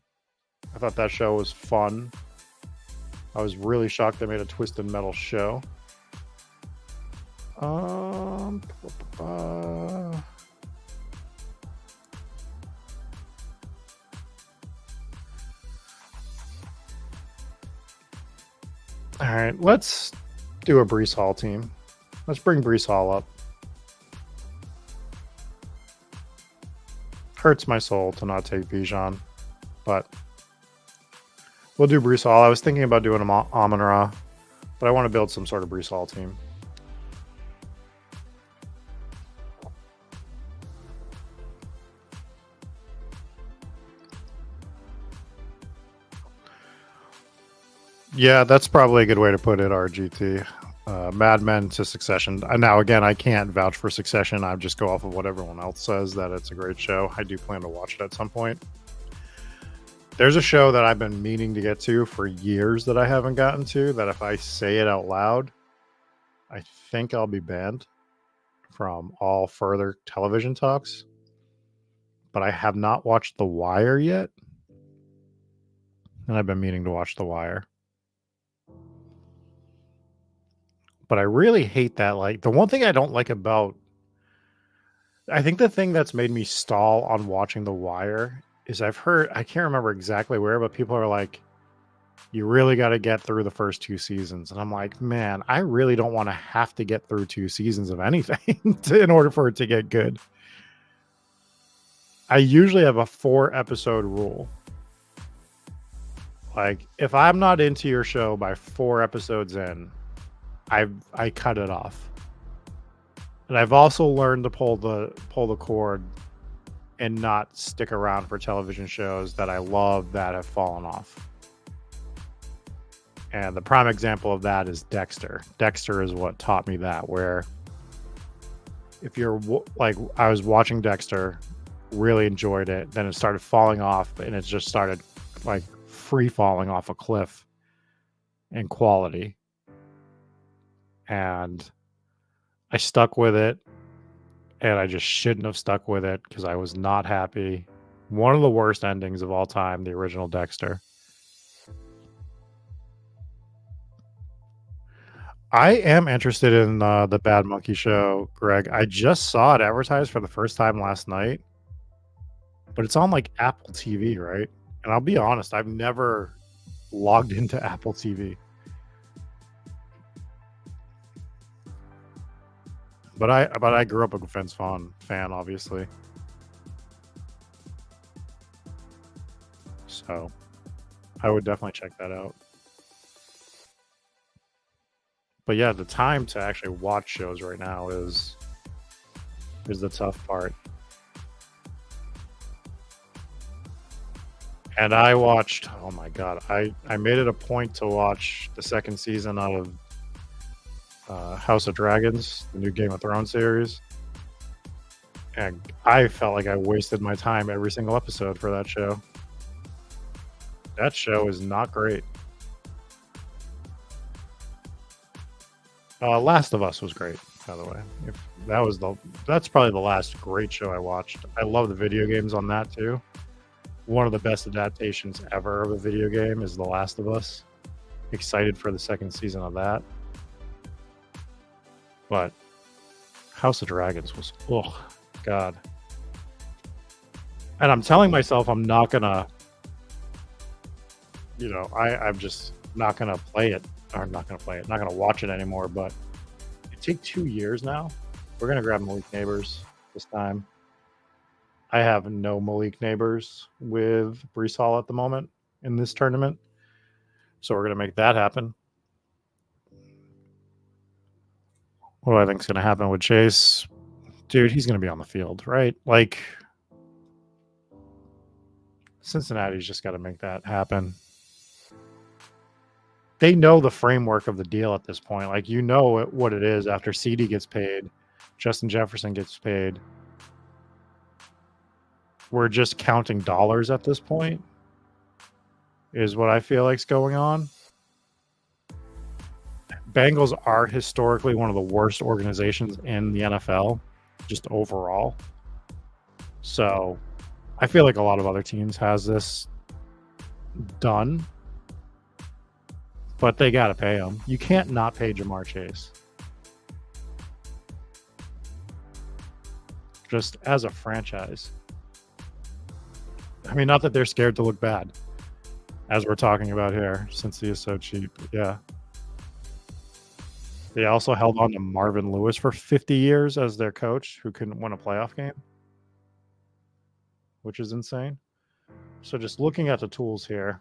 I thought that show was fun. I was really shocked they made a Twisted Metal show. Um, all right, let's do a Brees Hall team. Let's bring Brees Hall up. Hurts my soul to not take Bijan, but we'll do Brees Hall. I was thinking about doing Amon Ra, but I want to build some sort of Brees Hall team. Yeah, that's probably a good way to put it, RGT. Mad Men to Succession. Now, again, I can't vouch for Succession. I just go off of what everyone else says, that it's a great show. I do plan to watch it at some point. There's a show that I've been meaning to get to for years that I haven't gotten to, that if I say it out loud, I think I'll be banned from all further television talks. But I have not watched The Wire yet. And I've been meaning to watch The Wire. But I really hate that. Like, the one thing I don't like about, I think the thing that's made me stall on watching The Wire is I've heard, I can't remember exactly where, but people are like, you really got to get through the first 2 seasons. And I'm like, man, I really don't want to have to get through 2 seasons of anything in order for it to get good. I usually have a 4-episode rule. Like, if I'm not into your show by 4 episodes in, I cut it off. And I've also learned to pull the cord and not stick around for television shows that I love that have fallen off. And the prime example of that is Dexter. Dexter is what taught me that, where if you're like, I was watching Dexter, really enjoyed it, then it started falling off, and it just started like free falling off a cliff in quality. And I stuck with it, and I just shouldn't have stuck with it because I was not happy. One of the worst endings of all time, the original Dexter. I am interested in the Bad Monkey show, Greg. I just saw it advertised for the first time last night, but it's on like Apple TV, right? And I'll be honest, I've never logged into Apple TV. But I grew up a Vince Vaughn fan, obviously. So I would definitely check that out. But yeah, the time to actually watch shows right now is the tough part. And I watched, oh my god, I made it a point to watch the second season of House of Dragons, the new Game of Thrones series. And I felt like I wasted my time every single episode for that show. That show is not great. Last of Us was great, by the way. That's probably the last great show I watched. I love the video games on that too. One of the best adaptations ever of a video game is The Last of Us. Excited for the second season of that. But House of Dragons was, oh god. And I'm telling myself I'm not gonna, I'm just not gonna play it, or not gonna play it, not gonna watch it anymore. But it take 2 years now. We're gonna grab Malik Neighbors this time. I have no Malik Neighbors with Brees Hall at the moment in this tournament, so we're gonna make that happen. What do I think is gonna happen with Chase? Dude, he's gonna be on the field, right? Like, Cincinnati's just got to make that happen. They know the framework of the deal at this point. Like, what it is after CD gets paid, Justin Jefferson gets paid. We're just counting dollars at this point, is what I feel like's going on. Bengals are historically one of the worst organizations in the NFL, just overall. So I feel like a lot of other teams has this done, but they got to pay him. You can't not pay Jamar Chase. Just as a franchise. I mean, not that they're scared to look bad, as we're talking about here, since he is so cheap. Yeah. They also held on to Marvin Lewis for 50 years as their coach, who couldn't win a playoff game, which is insane. So just looking at the tools here,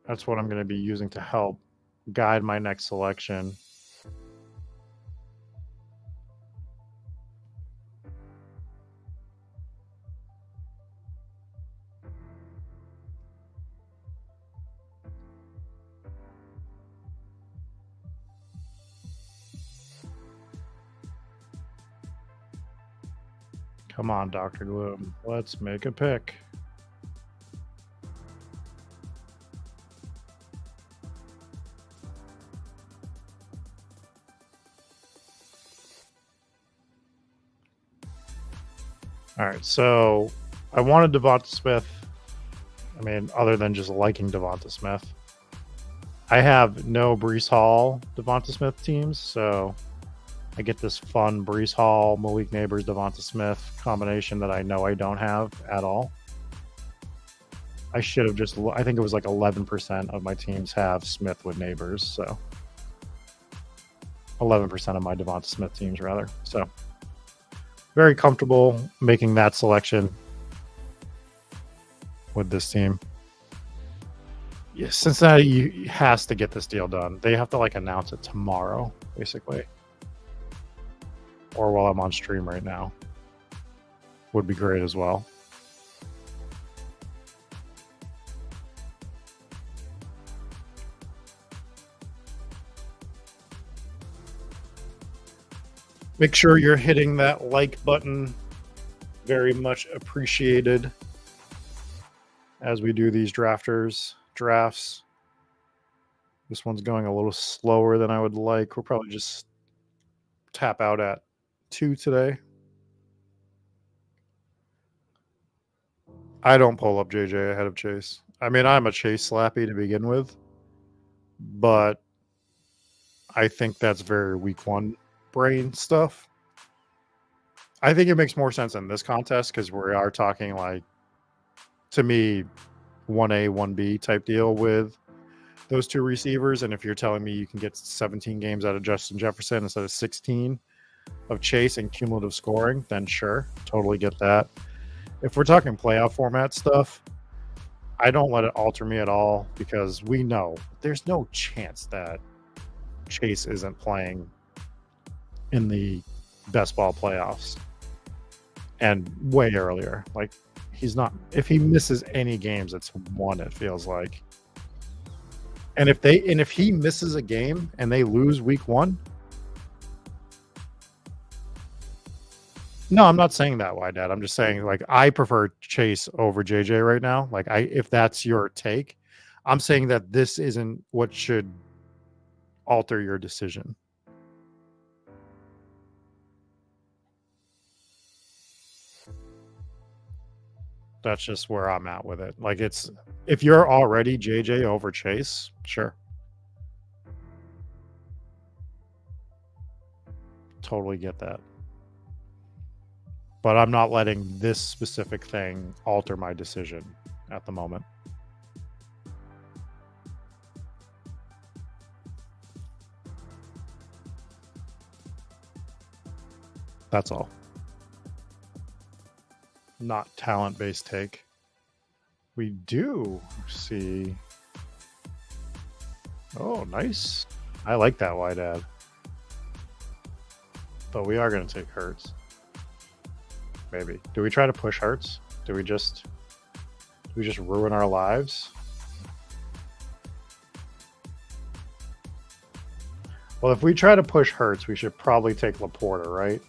that's what I'm going to be using to help guide my next selection. Come on, Dr. Gloom. Let's make a pick. All right, so I wanted Devonta Smith. I mean, other than just liking Devonta Smith. I have no Brees Hall Devonta Smith teams, so I get this fun Brees Hall, Malik Neighbors, Devonta Smith combination that I know I don't have at all. I should have I think it was like 11% of my teams have Smith with Neighbors, so 11% of my Devonta Smith teams, rather. So very comfortable making that selection with this team. Yeah, Cincinnati has to get this deal done. They have to announce it tomorrow, basically. Or while I'm on stream right now. Would be great as well. Make sure you're hitting that like button. Very much appreciated as we do these drafts. This one's going a little slower than I would like. We'll probably just tap out at 2 today. I don't pull up JJ ahead of Chase. I mean, I'm a Chase slappy to begin with, but I think that's very week one brain stuff. I think it makes more sense in this contest because we are talking to me, 1A, 1B type deal with those two receivers. And if you're telling me you can get 17 games out of Justin Jefferson instead of 16 of Chase and cumulative scoring, then sure, totally get that. If we're talking playoff format stuff, I don't let it alter me at all because we know there's no chance that Chase isn't playing in the best ball playoffs and way earlier. He's not. If he misses any games, it's one, it feels like. And if he misses a game and they lose week one, no, I'm not saying that, why, Dad. I'm just saying I prefer Chase over JJ right now. If that's your take, I'm saying that this isn't what should alter your decision. That's just where I'm at with it. If you're already JJ over Chase, sure. Totally get that. but I'm not letting this specific thing alter my decision at the moment. That's all. Not talent-based take. We do see. Oh, nice. I like that wide ad. But we are going to take Hurts. Maybe. Do we try to push Hurts? Do we just ruin our lives? Well, if we try to push Hurts, we should probably take Laporta, right?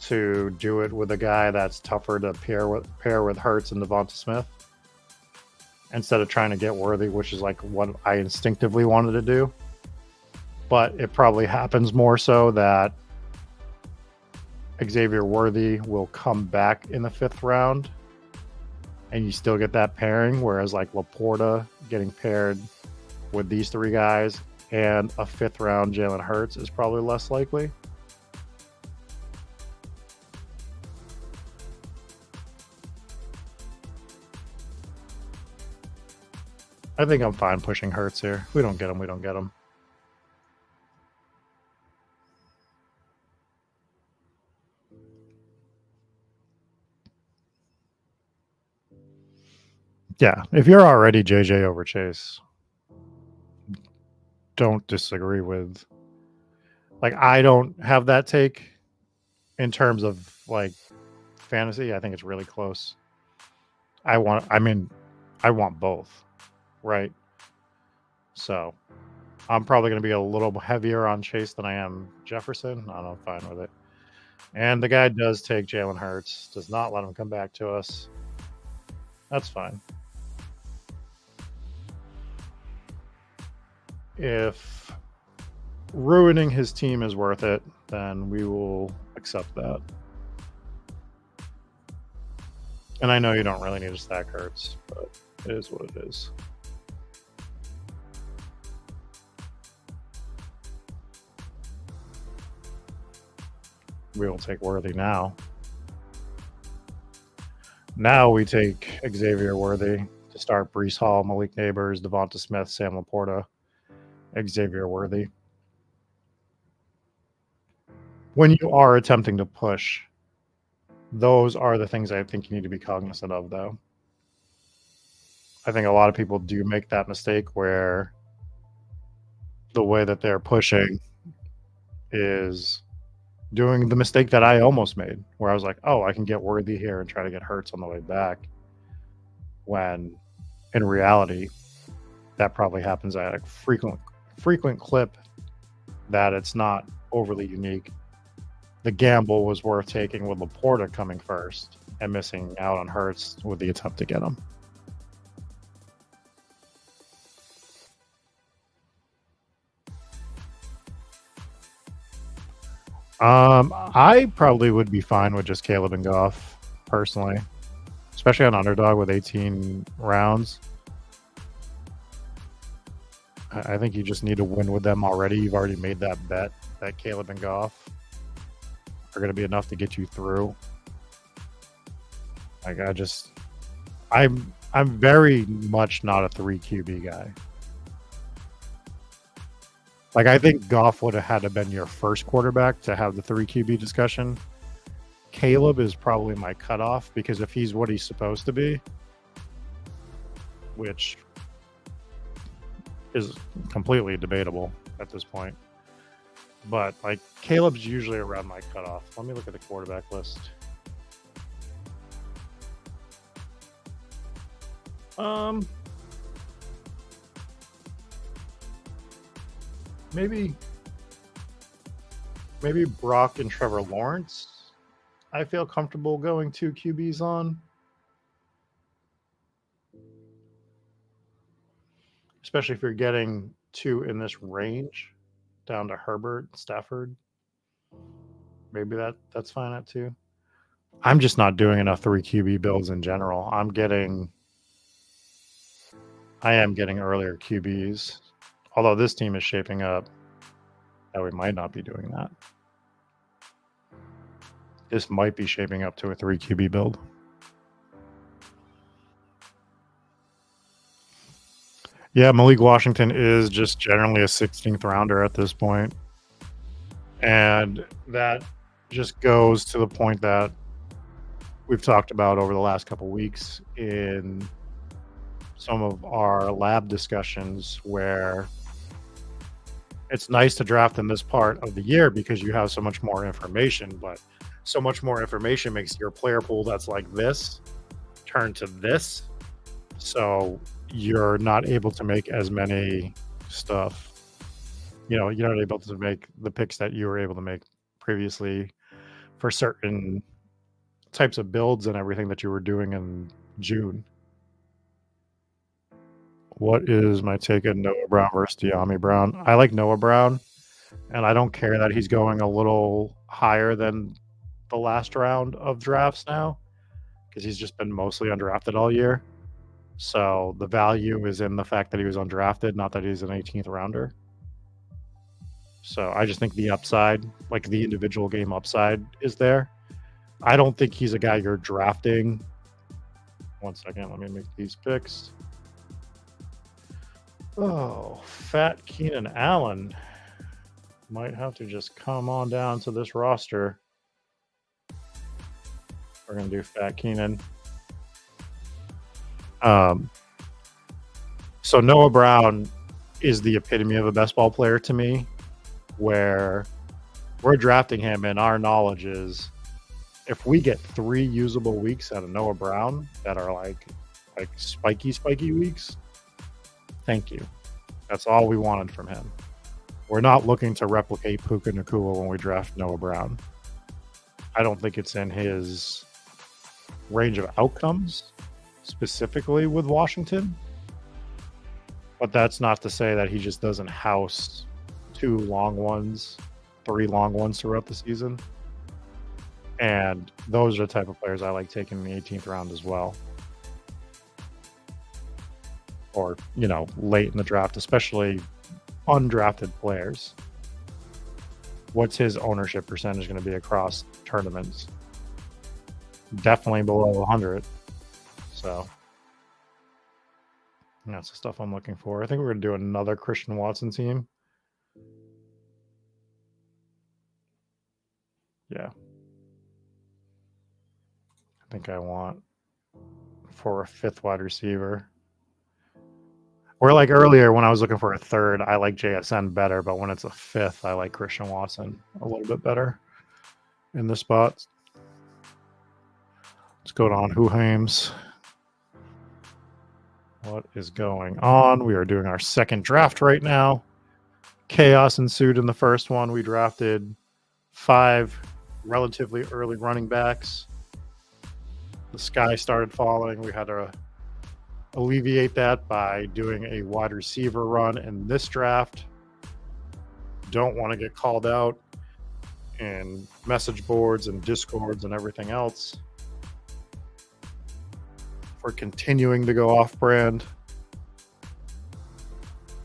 To do it with a guy that's tougher to pair with Hurts and Devonta Smith, instead of trying to get Worthy, which is like what I instinctively wanted to do. But it probably happens more so that Xavier Worthy will come back in the 5th round and you still get that pairing, whereas like Laporta getting paired with these 3 guys and a 5th round Jalen Hurts is probably less likely. I think I'm fine pushing Hurts here. We don't get him. We don't get him. Yeah, if you're already JJ over Chase, don't disagree with. Like, I don't have that take in terms of like fantasy. I think it's really close. I want both, right? So I'm probably going to be a little heavier on Chase than I am Jefferson. I'm fine with it. And the guy does take Jalen Hurts, does not let him come back to us. That's fine. If ruining his team is worth it, then we will accept that. And I know you don't really need to stack Hurts, but it is what it is. We will take Worthy now. Now we take Xavier Worthy to start Breece Hall, Malik Neighbors, Devonta Smith, Sam Laporta, Xavier Worthy. When you are attempting to push, those are the things I think you need to be cognizant of, though. I think a lot of people do make that mistake where the way that they're pushing is doing the mistake that I almost made, where I was like, oh, I can get Worthy here and try to get Hurts on the way back. When in reality, that probably happens at a frequent clip that it's not overly unique. The gamble was worth taking with Laporta coming first and missing out on Hurts with the attempt to get him. I probably would be fine with just Caleb and Goff, personally, especially on underdog with 18 rounds. I think you just need to win with them already. You've already made that bet that Caleb and Goff are going to be enough to get you through. Like, I'm very much not a 3 QB guy. Like, I think Goff would have had to been your first quarterback to have the 3 QB discussion. Caleb is probably my cutoff, because if he's what he's supposed to be, which is completely debatable at this point, but like Caleb's usually around my cutoff. Let me look at the quarterback list. Maybe Brock and Trevor Lawrence. I feel comfortable going 2 QBs on. Especially if you're getting 2 in this range, down to Herbert, Stafford. Maybe that's fine at 2. I'm just not doing enough 3 QB builds in general. I am getting earlier QBs. Although this team is shaping up that we might not be doing that. this might be shaping up to a 3 QB build. Yeah, Malik Washington is just generally a 16th rounder at this point. And that just goes to the point that we've talked about over the last couple of weeks in some of our lab discussions, where it's nice to draft in this part of the year because you have so much more information, but so much more information makes your player pool that's like this turn to this. So you're not able to make as many stuff. You're not able to make the picks that you were able to make previously for certain types of builds and everything that you were doing in June. What is my take on Noah Brown versus De'Ami Brown? I like Noah Brown, and I don't care that he's going a little higher than the last round of drafts now, because he's just been mostly undrafted all year. So the value is in the fact that he was undrafted, not that he's an 18th rounder. So I just think the upside, like the individual game upside, is there. I don't think he's a guy you're drafting. 1 second, let me make these picks. Oh, Fat Keenan Allen might have to just come on down to this roster. We're going to do Fat Keenan. So Noah Brown is the epitome of a best ball player to me, where we're drafting him and our knowledge is if we get 3 usable weeks out of Noah Brown that are like spiky weeks, thank you. That's all we wanted from him. We're not looking to replicate Puka Nacua when we draft Noah Brown. I don't think it's in his range of outcomes, specifically with Washington. But that's not to say that he just doesn't house 2 long ones, 3 long ones throughout the season. And those are the type of players I like taking in the 18th round as well. Or, late in the draft, especially undrafted players. What's his ownership percentage going to be across tournaments? Definitely below 100. So that's the stuff I'm looking for. I think we're going to do another Christian Watson team. Yeah. I think I want for a 5th wide receiver. Or like earlier when I was looking for a 3rd, I like JSN better, but when it's a 5th, I like Christian Watson a little bit better in this spot. Let's go on Whohames. What is going on? We are doing our 2nd draft right now. Chaos ensued in the first one. We drafted 5 relatively early running backs. The sky started falling. We had to alleviate that by doing a wide receiver run in this draft. Don't want to get called out in message boards and discords and everything else for continuing to go off brand.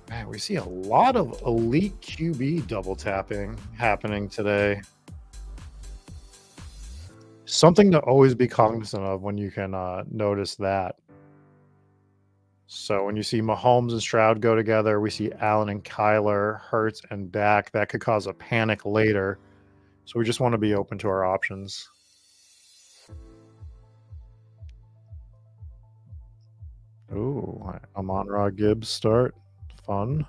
Man, we see a lot of elite QB double tapping happening today. Something to always be cognizant of when you can notice that. So when you see Mahomes and Stroud go together, we see Allen and Kyler, Hurts and Dak. That could cause a panic later. So we just want to be open to our options. Ooh, Amon-Ra Gibbs start. Fun.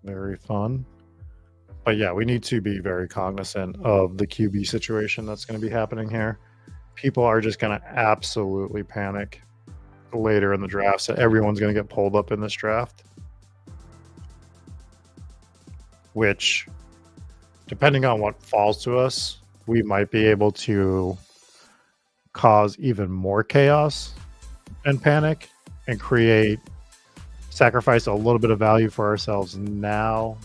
Very fun. But yeah, we need to be very cognizant of the QB situation that's going to be happening here. People are just going to absolutely panic later in the draft. So everyone's going to get pulled up in this draft. Which, depending on what falls to us, we might be able to cause even more chaos and panic and sacrifice a little bit of value for ourselves now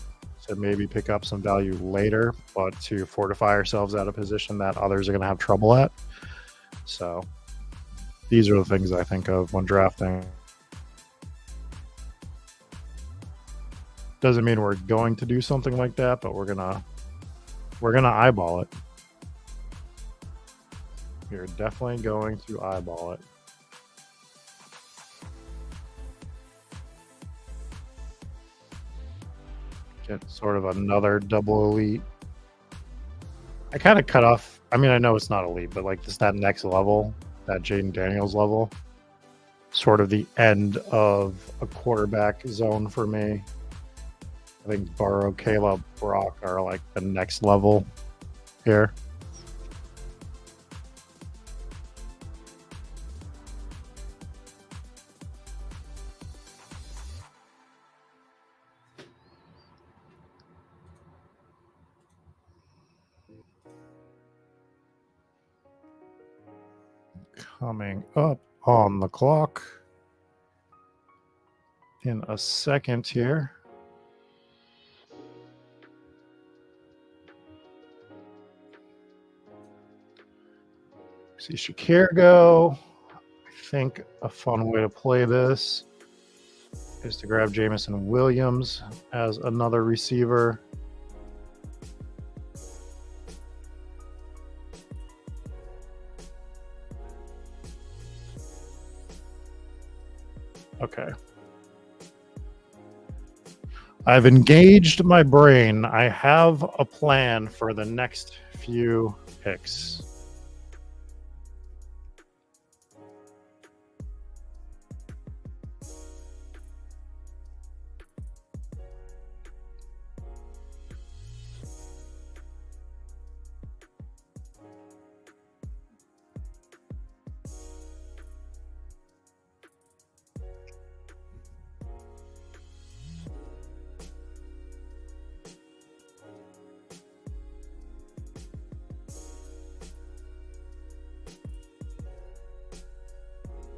to maybe pick up some value later, but to fortify ourselves at a position that others are going to have trouble at. So these are the things I think of when drafting. Doesn't mean we're going to do something like that, but we're going to We're going to eyeball it. We're definitely going to eyeball it. Get sort of another double elite. I kind of cut off. I mean, I know it's not elite, but like just that next level, that Jaden Daniels level, sort of the end of a quarterback zone for me. I think Burrow, Caleb, Brock are like the next level here. Coming up on the clock in a second here. See Shakir go. I think a fun way to play this is to grab Jamison Williams as another receiver. Okay. I've engaged my brain. I have a plan for the next few picks.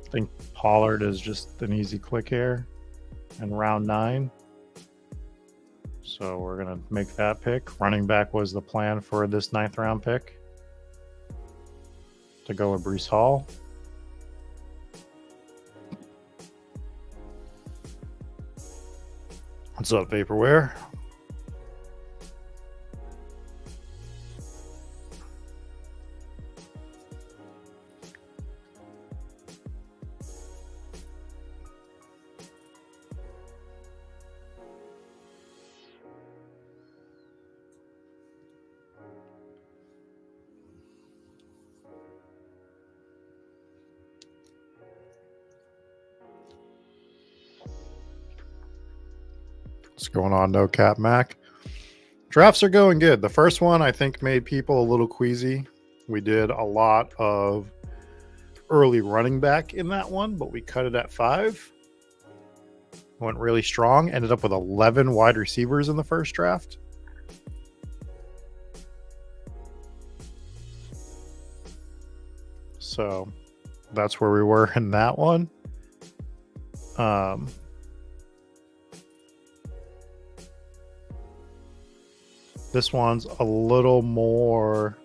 I think Pollard is just an easy click here in round 9. So we're going to make that pick. Running back was the plan for this 9th round pick, to go with Breece Hall. What's up, Vaporware? What's going on, No Cap Mac? Drafts are going good. The first one, I think, made people a little queasy. We did a lot of early running back in that one, but we cut it at 5. Went really strong. Ended up with 11 wide receivers in the first draft. So that's where we were in that one. This one's a little more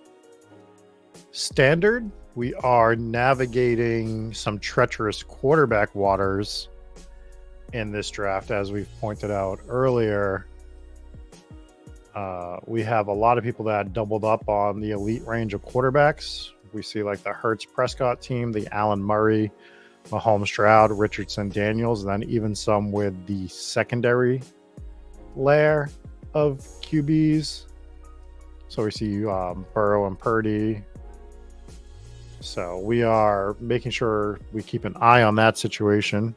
standard. We are navigating some treacherous quarterback waters in this draft, as we've pointed out earlier. We have a lot of people that doubled up on the elite range of quarterbacks. We see like the Hurts Prescott team, the Allen Murray, Mahomes Stroud, Richardson Daniels, and then even some with the secondary layer of QBs. So we see Burrow and Purdy. So we are making sure we keep an eye on that situation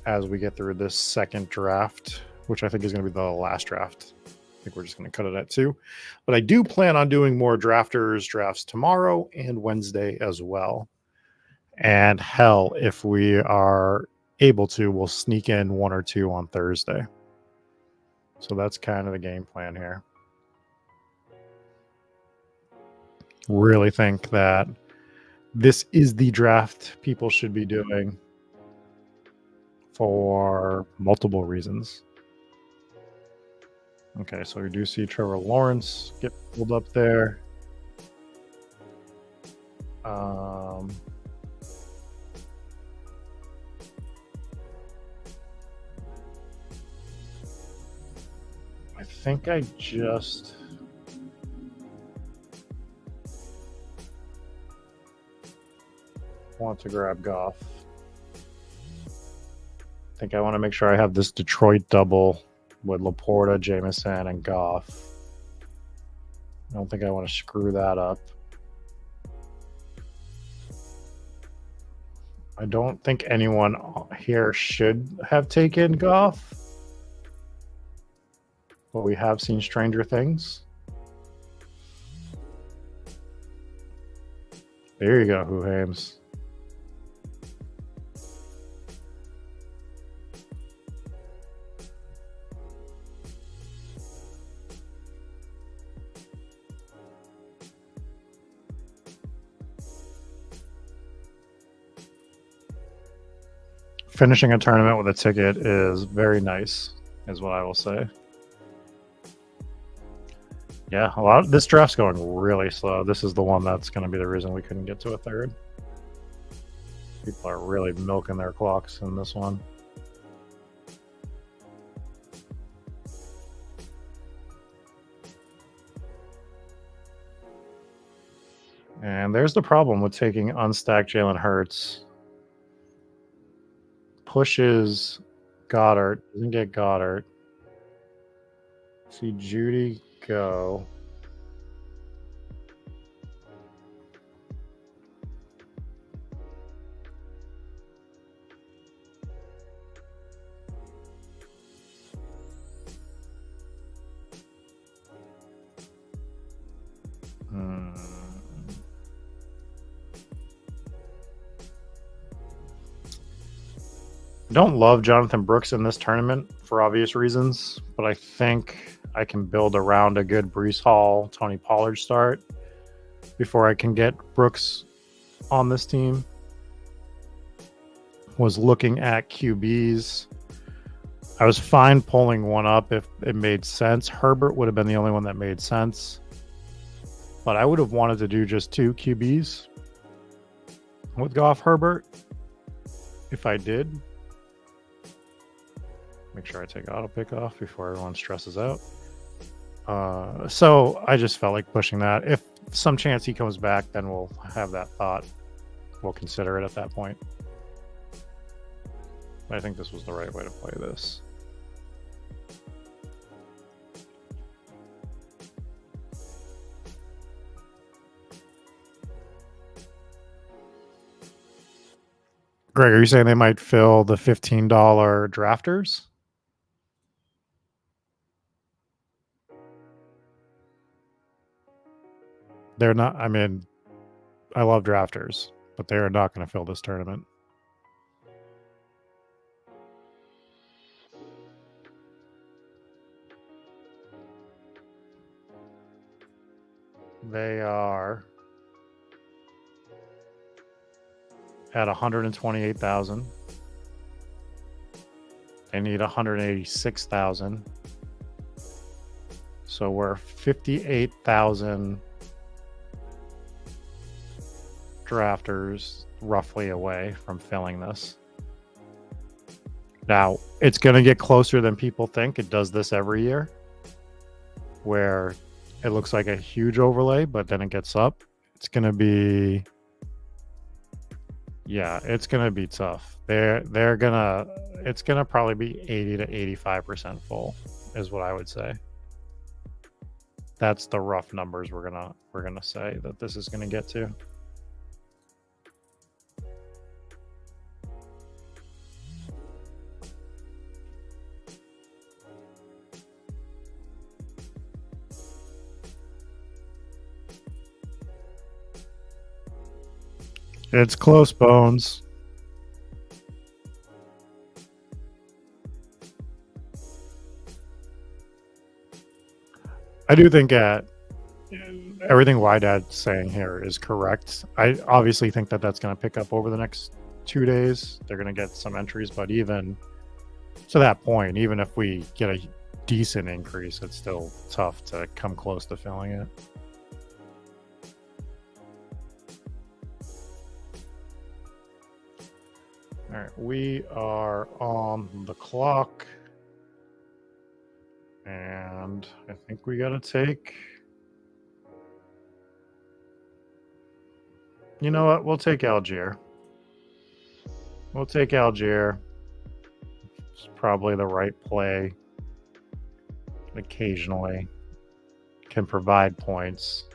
as we get through this second draft, which I think is going to be the last draft. I think we're just going to cut it at 2. But I do plan on doing more drafters drafts tomorrow and Wednesday as well. And hell, if we are able to, we'll sneak in 1 or 2 on Thursday. So that's kind of the game plan here. Really think that this is the draft people should be doing for multiple reasons. Okay, so we do see Trevor Lawrence get pulled up there. I think I just want to grab Goff. I think I want to make sure I have this Detroit double with Laporta, Jameson, and Goff. I don't think I want to screw that up. I don't think anyone here should have taken Goff, but we have seen stranger things. There you go, Huhames. Finishing a tournament with a ticket is very nice, is what I will say. Yeah, this draft's going really slow. This is the one that's going to be the reason we couldn't get to a third. People are really milking their clocks in this one. And there's the problem with taking unstacked Jalen Hurts. Pushes Goddard, doesn't get Goddard. See Judy go. I don't love Jonathan Brooks in this tournament for obvious reasons, but I think I can build around a good Breece Hall, Tony Pollard start before I can get Brooks on this team. Was looking at QBs. I was fine pulling one up if it made sense. Herbert would have been the only one that made sense, but I would have wanted to do just 2 QBs with Goff Herbert if I did. Make sure I take auto pick off before everyone stresses out. So I just felt like pushing that. If some chance he comes back, then we'll have that thought. We'll consider it at that point. But I think this was the right way to play this. Greg, are you saying they might fill the $15 drafters? They're not. I mean, I love drafters, but they are not going to fill this tournament. They are at 128,000. They need 186,000. So we're 58,000 drafters roughly away from filling this. Now, it's going to get closer than people think. It does this every year, where it looks like a huge overlay, but then it gets up. It's going to be, yeah, it's going to be tough. It's going to probably be 80 to 85% full is what I would say. That's the rough numbers we're going to say that this is going to get to. It's close, Bones. I do think everything Wydad's saying here is correct. I obviously think that that's going to pick up over the next 2 days. They're going to get some entries, but even to that point, even if we get a decent increase, it's still tough to come close to filling it. All right, we are on the clock. And I think we got to take... You know what? We'll take Algier. We'll take Algier. It's probably the right play. Occasionally can provide points.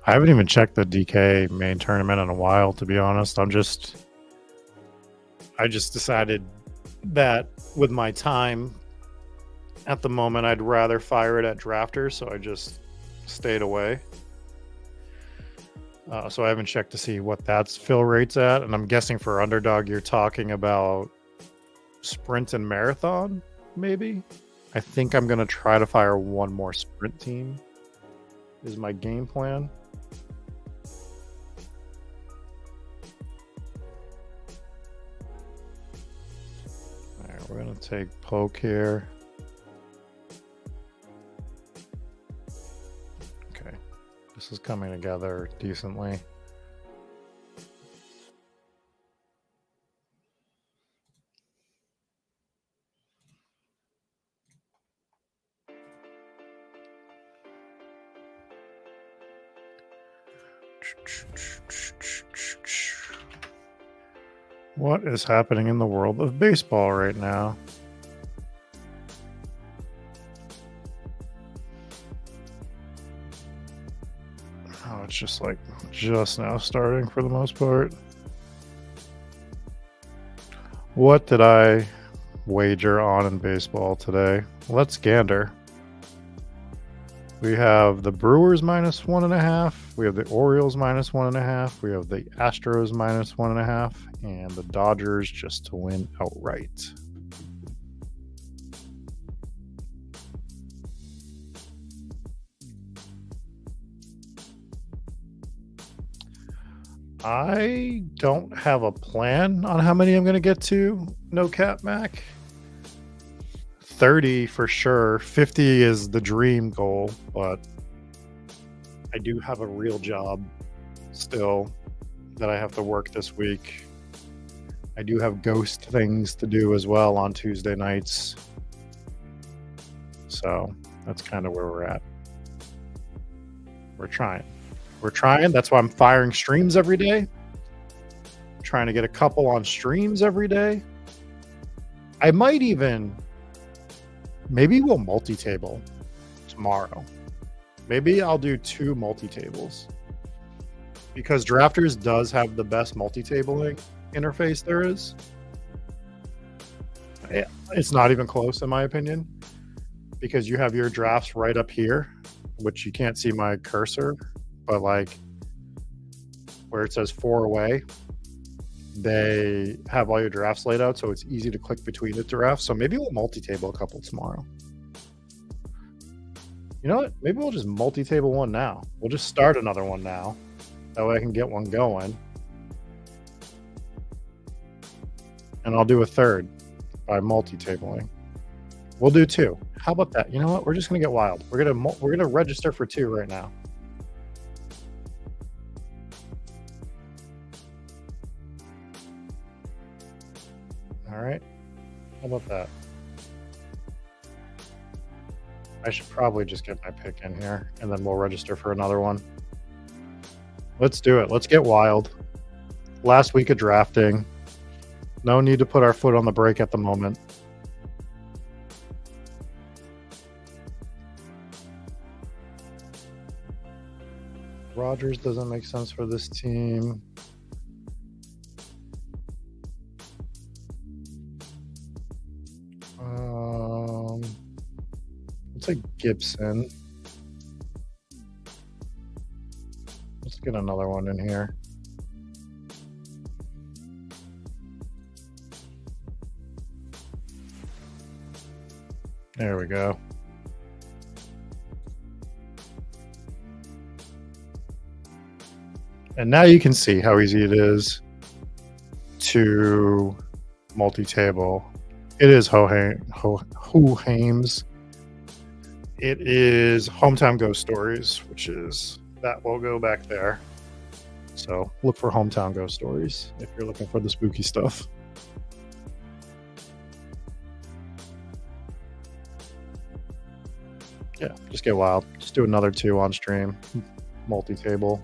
I haven't even checked the DK main tournament in a while, to be honest. I just decided that with my time at the moment, I'd rather fire it at drafters, so I just stayed away. So I haven't checked to see what that's fill rates at, and I'm guessing for underdog, you're talking about sprint and marathon, maybe? I think I'm going to try to fire one more sprint team, is my game plan. We're going to take poke here. Okay. This is coming together decently. What is happening in the world of baseball right now? Oh, it's just like just now starting for the most part. What did I wager on in baseball today? Let's gander. We have the Brewers -1.5. We have the Orioles -1.5. We have the Astros -1.5. And the Dodgers just to win outright. I don't have a plan on how many I'm going to get to. No cap, Mac. 30 for sure. 50 is the dream goal, but I do have a real job still that I have to work this week. I do have ghost things to do as well on Tuesday nights. So that's kind of where we're at. We're trying. That's why I'm firing streams every day. Trying to get a couple on streams every day. I might even... Maybe we'll multi-table tomorrow. Maybe I'll do 2 multi-tables. Because Drafters does have the best multi-tabling interface there is. It's not even close in my opinion. Because you have your drafts right up here, which you can't see my cursor, but like where it says 4 away, they have all your drafts laid out, so it's easy to click between the drafts. So maybe we'll multi-table a couple tomorrow. You know what? Maybe we'll just multi-table one now. We'll just start another one now. That way I can get one going. And I'll do a third by multi-tabling. We'll do 2. How about that? You know what? We're just gonna get wild. We're gonna register for 2 right now. All right. How about that? I should probably just get my pick in here, and then we'll register for another one. Let's do it. Let's get wild. Last week of drafting. No need to put our foot on the brake at the moment. Rogers doesn't make sense for this team. Let's take Gibson. Let's get another one in here. There we go. And now you can see how easy it is to multi-table. It is Hoheim's. It is Hometown Ghost Stories, which is that logo back there. So look for Hometown Ghost Stories if you're looking for the spooky stuff. Yeah, just get wild. Just do another 2 on stream. Multi-table.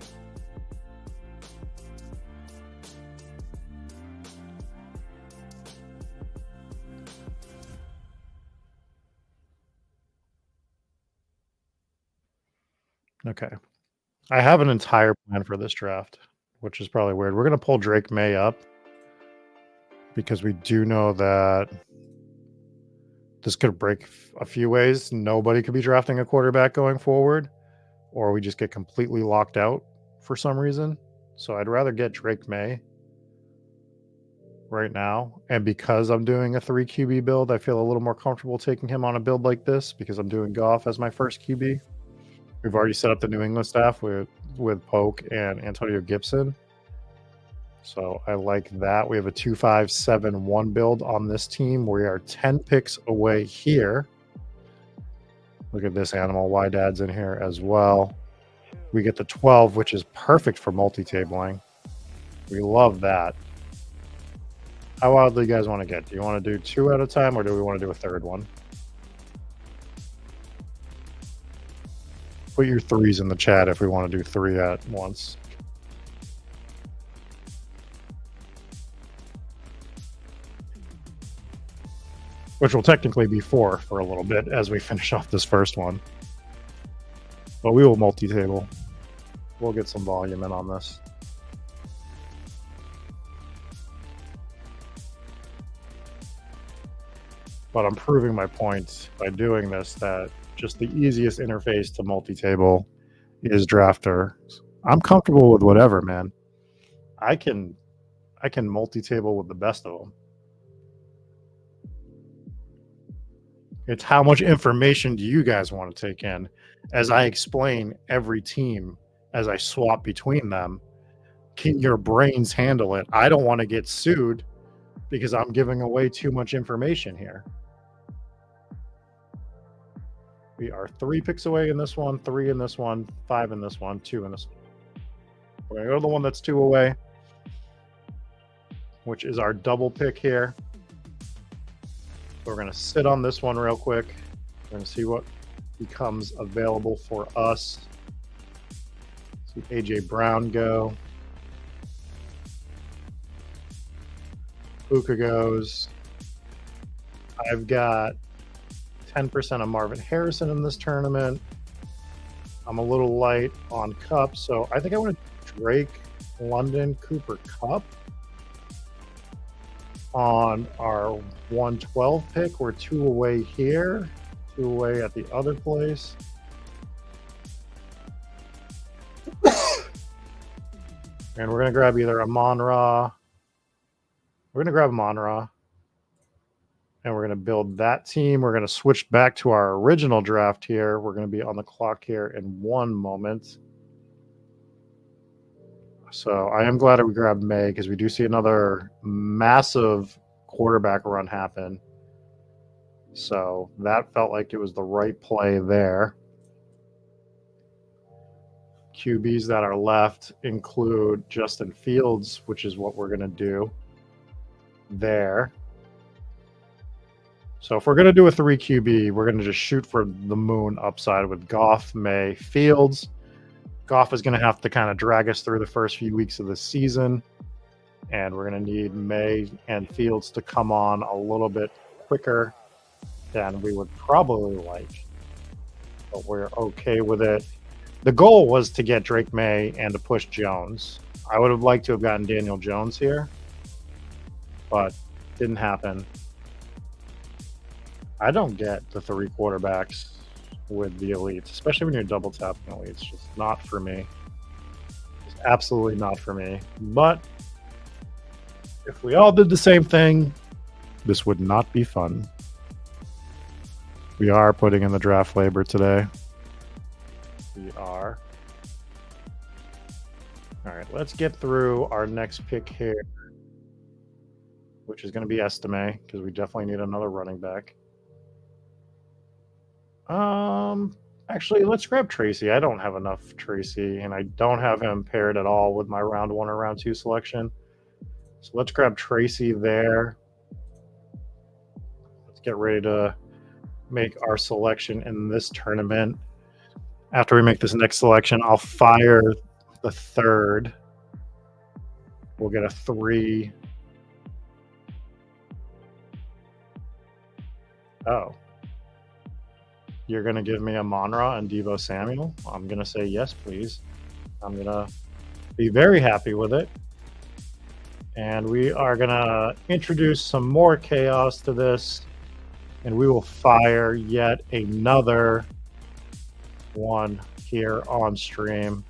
Okay. I have an entire plan for this draft, which is probably weird. We're going to pull Drake May up because we do know that this could break a few ways. Nobody could be drafting a quarterback going forward, or we just get completely locked out for some reason. So I'd rather get Drake May right now. And because I'm doing a 3 QB build, I feel a little more comfortable taking him on a build like this because I'm doing Goff as my first QB. We've already set up the New England staff with Polk and Antonio Gibson. So I like that. We have a 2-5-7-1 build on this team. We are 10 picks away here. Look at this animal. Dad's in here as well. We get the 12, which is perfect for multi-tabling. We love that. How wild do you guys want to get? Do you want to do 2 at a time, or do we want to do a third one? Put your 3s in the chat if we want to do 3 at once. Which will technically be 4 for a little bit as we finish off this first one. But we will multi-table. We'll get some volume in on this. But I'm proving my point by doing this, that just the easiest interface to multi-table is Drafter. I'm comfortable with whatever, man. I can multi-table with the best of them. It's how much information do you guys want to take in as I explain every team, as I swap between them. Can your brains handle it? I don't want to get sued because I'm giving away too much information here. We are 3 picks away in this one, 3 in this one, 5 in this one, 2 in this one. We're going to go to the one that's 2 away, which is our double pick here. So we're going to sit on this one real quick. We're going to see what becomes available for us. See AJ Brown go. Puka goes. I've got 10% of Marvin Harrison in this tournament. I'm a little light on Cup, so I think I want to Drake, London, Cooper, Cup on our 112 pick. We're 2 away here, 2 away at the other place. And we're going to grab either Amon-Ra. We're going to grab Amon-Ra. And we're going to build that team. We're going to switch back to our original draft here. We're going to be on the clock here in 1 moment. So I am glad that we grabbed May because we do see another massive quarterback run happen. So that felt like it was the right play there. QBs that are left include Justin Fields, which is what we're going to do there. So if we're going to do a 3 QB, we're going to just shoot for the moon upside with Goff, May, Fields. Goff is going to have to kind of drag us through the first few weeks of the season, and we're going to need May and Fields to come on a little bit quicker than we would probably like, but we're okay with it. The goal was to get Drake May and to push Jones. I would have liked to have gotten Daniel Jones here, but didn't happen. I don't get the 3 quarterbacks with the elites, especially when you're double tapping elites. Just not for me. Just absolutely not for me. But if we all did the same thing, this would not be fun. We are putting in the draft labor today. We are. All right, let's get through our next pick here, which is going to be Estime, because we definitely need another running back. Actually, let's grab Tracy. I don't have enough Tracy, and I don't have him paired at all with my round 1 or round 2 selection. So let's grab Tracy there. Let's get ready to make our selection in this tournament. After we make this next selection, I'll fire the third. We'll get a 3. Oh. You're going to give me a Monra and Devo Samuel? I'm going to say yes, please. I'm going to be very happy with it. And we are going to introduce some more chaos to this. And we will fire yet another one here on stream.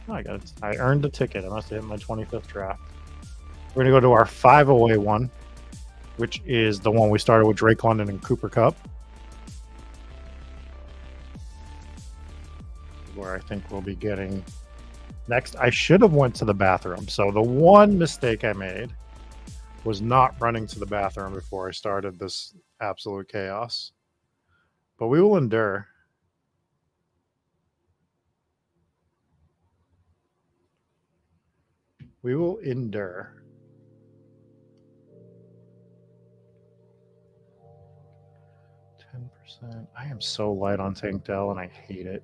Oh, I earned a ticket. I must have hit my 25th draft. We're going to go to our 5-away one, which is the one we started with Drake London and Cooper Kupp, where I think we'll be getting next. I should have went to the bathroom. So the one mistake I made was not running to the bathroom before I started this absolute chaos. But we will endure. We will endure. I am so light on Tank Dell, and I hate it.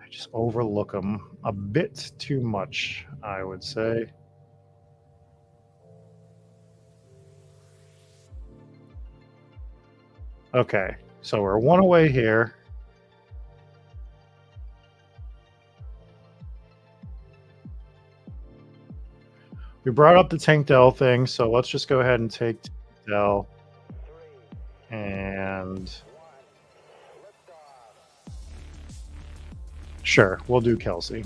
I just overlook them a bit too much, I would say. Okay, so we're 1 away here. We brought up the Tank Dell thing, so let's just go ahead and take Tank Dell. And sure, we'll do Kelsey.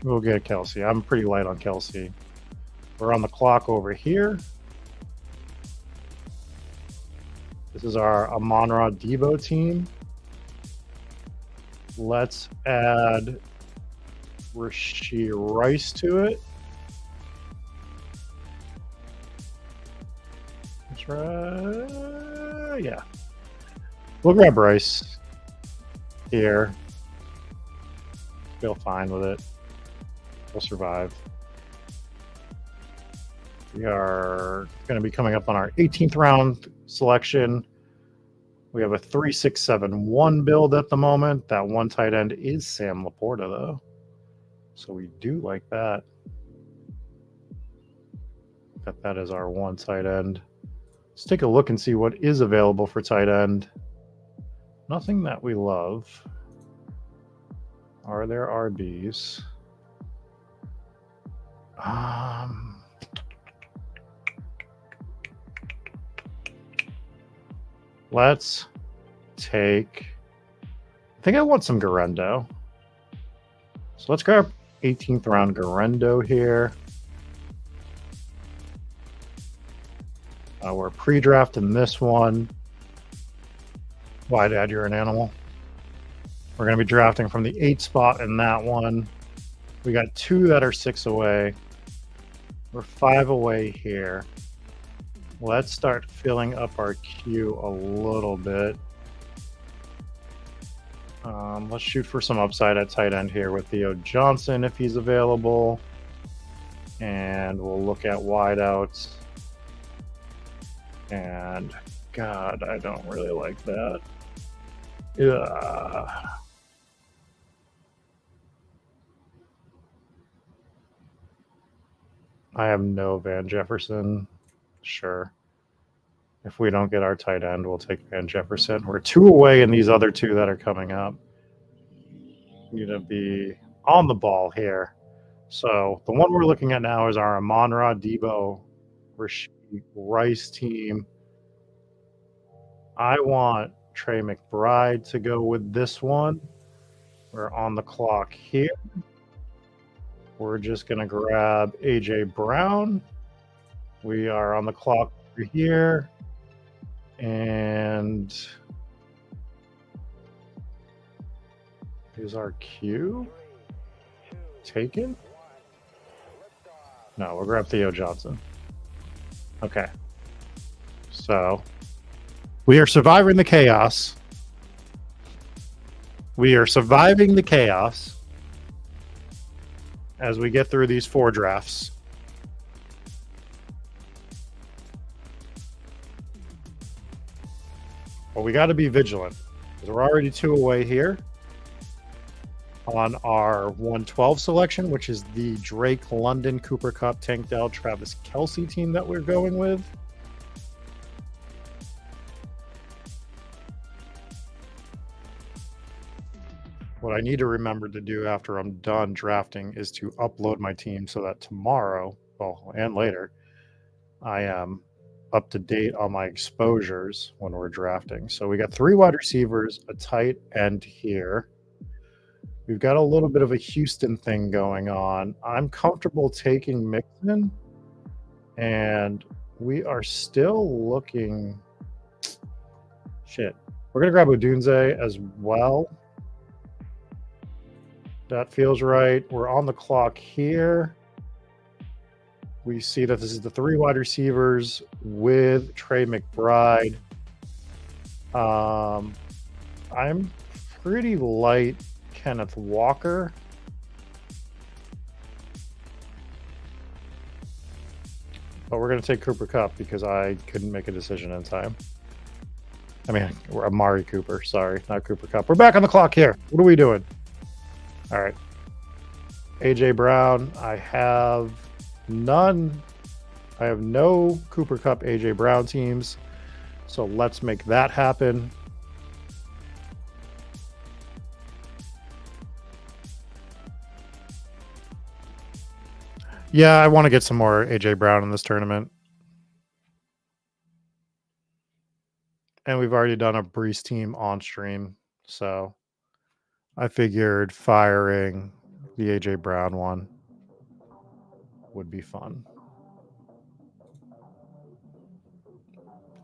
We'll get Kelsey. I'm pretty light on Kelsey. We're on the clock over here. This is our Amon-Ra Debo team. Let's add Rashee Rice to it. That's right. Yeah. We'll grab Rice here. Feel fine with it. We'll survive. We are going to be coming up on our 18th round selection. We have a 3-6-7-1 build at the moment. That one tight end is Sam Laporta, though. So we do like that. That is our one tight end. Let's take a look and see what is available for tight end. Nothing that we love. Are there RBs? Let's take... I think I want some Garendo. So let's grab 18th round Garendo here. We're pre-drafting this one. Why, Dad, you're an animal. We're going to be drafting from the 8 spot in that one. We got 2 that are 6 away. We're 5 away here. Let's start filling up our queue a little bit. Let's shoot for some upside at tight end here with Theo Johnson if he's available. And we'll look at wideouts. And God, I don't really like that. Yeah. I have no Van Jefferson. Sure. If we don't get our tight end, we'll take Van Jefferson. We're 2 away in these other 2 that are coming up. Need to be on the ball here. So the one we're looking at now is our Amon-Ra Debo Rashee Rice team. I want Trey McBride to go with this one. We're on the clock here. We're just going to grab A.J. Brown. We are on the clock over here. And Is our Q taken? No, we'll grab Theo Johnson. Okay. So we are surviving the chaos. We are surviving the chaos as we get through these 4 drafts. But we got to be vigilant because we're already 2 away here on our 112 selection, which is the Drake London Cooper Cup Tank Dell Travis Kelce team that we're going with. What I need to remember to do after I'm done drafting is to upload my team so that tomorrow, well, and later, I am up to date on my exposures when we're drafting. So we got 3 wide receivers, a tight end here. We've got a little bit of a Houston thing going on. I'm comfortable taking Mixon, and we are still looking. Shit. We're going to grab Odunze as well. That feels right. We're on the clock here. We see that this is the 3 wide receivers with Trey McBride. I'm pretty light Kenneth Walker. But we're going to take Cooper Kupp because I couldn't make a decision in time. I mean, Amari Cooper. Sorry, not Cooper Kupp. We're back on the clock here. What are we doing? All right. AJ Brown. I have none. I have no Cooper Kupp AJ Brown teams. So let's make that happen. Yeah, I want to get some more AJ Brown in this tournament. And we've already done a Brees team on stream. So I figured firing the AJ Brown one would be fun.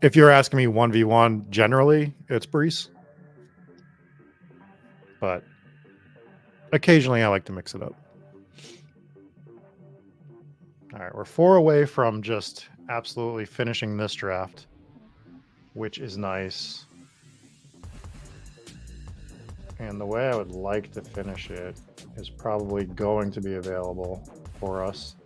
If you're asking me 1v1, generally it's Brees. But occasionally I like to mix it up. All right, we're 4 away from just absolutely finishing this draft, which is nice. And the way I would like to finish it is probably going to be available for us.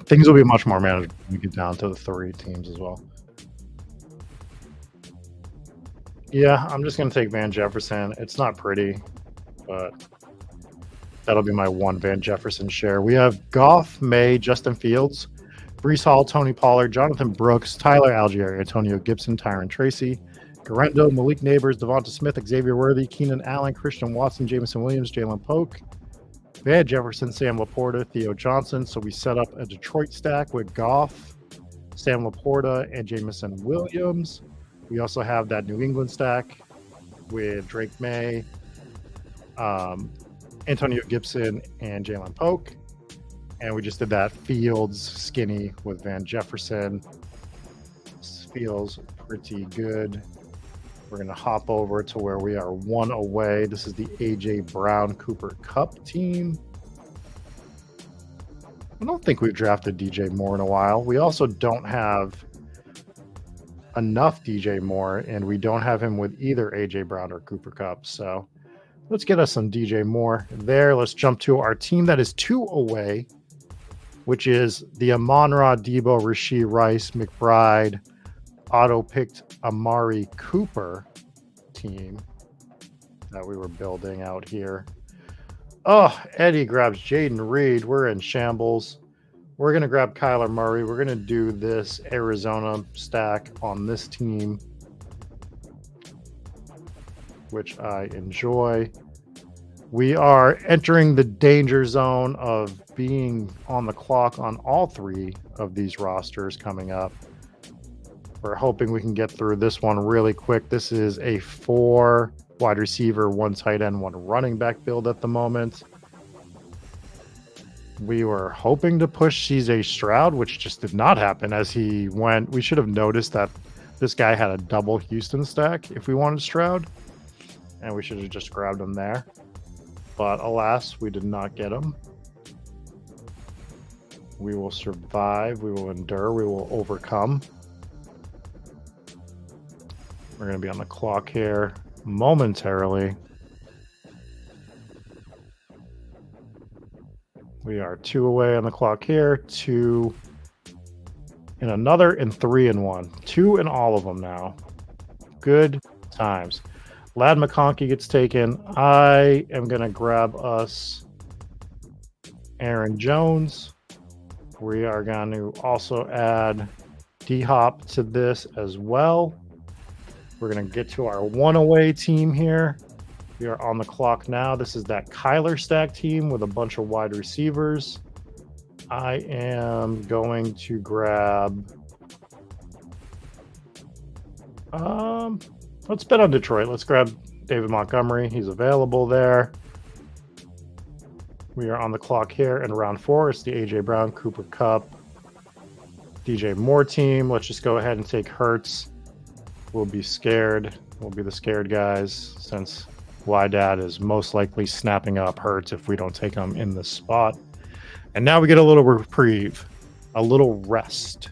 Things will be much more manageable when we get down to the 3 teams as well. Yeah, I'm just going to take Van Jefferson. It's not pretty, but that'll be my 1 Van Jefferson share. We have Goff, May, Justin Fields, Brees Hall, Tony Pollard, Jonathan Brooks, Tyler Algier, Antonio Gibson, Tyron Tracy, Garendo, Malik Neighbors, Devonta Smith, Xavier Worthy, Keenan Allen, Christian Watson, Jameson Williams, Jalen Polk, Van Jefferson, Sam Laporta, Theo Johnson. So we set up a Detroit stack with Goff, Sam Laporta, and Jameson Williams. We also have that New England stack with Drake May, Antonio Gibson, and Jalen Polk. And we just did that Fields skinny with Van Jefferson. This feels pretty good. We're going to hop over to where we are 1 away. This is the AJ Brown Cooper Kupp team. I don't think we've drafted DJ Moore in a while. We also don't have enough DJ Moore, and we don't have him with either AJ Brown or Cooper Kupp. So let's get us some DJ Moore there. Let's jump to our team that is 2 away, which is the Amon-Ra, Debo, Rashee Rice, McBride, auto-picked Amari Cooper team that we were building out here. Oh, Eddie grabs Jaden Reed. We're in shambles. We're going to grab Kyler Murray. We're going to do this Arizona stack on this team, which I enjoy. We are entering the danger zone of being on the clock on all 3 of these rosters coming up. We're hoping we can get through this one really quick. This is a 4 wide receiver, 1 tight end, 1 running back build at the moment. We were hoping to push CJ Stroud, which just did not happen as he went. We should have noticed that this guy had a double Houston stack if we wanted Stroud, and we should have just grabbed him there. But alas, we did not get him. We will survive. We will endure. We will overcome. We're going to be on the clock here momentarily. We are 2 away on the clock here, 2 in another, and 3 in 1. 2 in all of them now. Good times. Lad McConkey gets taken. I am going to grab us Aaron Jones. We are going to also add D-Hop to this as well. We're going to get to our 1 away team here. We are on the clock now. This is that Kyler stack team with a bunch of wide receivers. I am going to grab... let's bet on Detroit. Let's grab David Montgomery. He's available there. We are on the clock here in round 4. It's the A.J. Brown, Cooper Kupp, DJ Moore team. Let's just go ahead and take Hurts. We'll be scared. We'll be the scared guys since Wydad is most likely snapping up Hurts if we don't take him in this spot. And now we get a little reprieve, a little rest,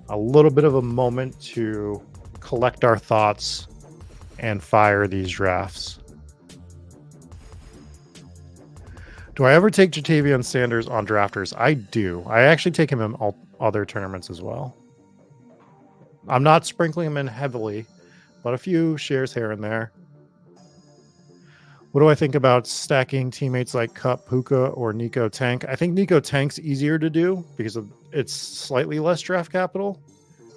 a little bit of a moment to collect our thoughts and fire these drafts. Do I ever take Jatavion Sanders on drafters? I do. I actually take him in all other tournaments as well. I'm not sprinkling him in heavily, but a few shares here and there. What do I think about stacking teammates like Kupp, Puka, or Nico Tank? I think Nico Tank's easier to do because it's slightly less draft capital.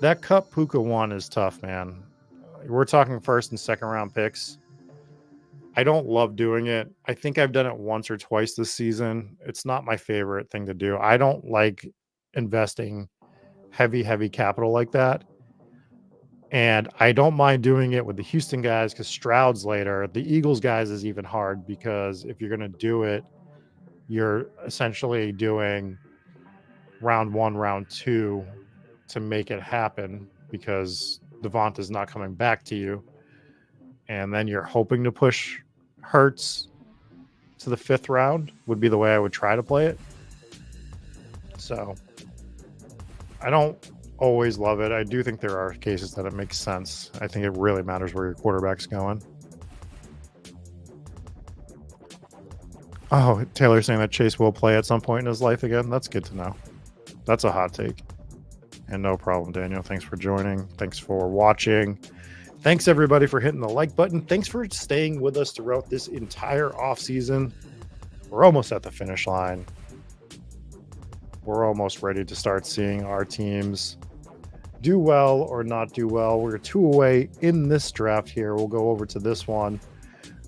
That Kupp Puka one is tough, man. We're talking first and second round picks. I don't love doing it. I think I've done it once or twice this season. It's not my favorite thing to do. I don't like investing heavy capital like that. And I don't mind doing it with the Houston guys because Stroud's later. The Eagles guys is even hard because if you're going to do it, you're essentially doing round 1, round 2 to make it happen because Devont is not coming back to you. And then you're hoping to push Hurts to the 5th round would be the way I would try to play it. So I don't always love it. I do think there are cases that it makes sense. I think it really matters where your quarterback's going. Oh, Taylor's saying that Chase will play at some point in his life again. That's good to know. That's a hot take. And no problem, Daniel. Thanks for joining. Thanks for watching. Thanks, everybody, for hitting the like button. Thanks for staying with us throughout this entire offseason. We're almost at the finish line. We're almost ready to start seeing our teams do well or not do well. We're 2 away in this draft here. We'll go over to this one.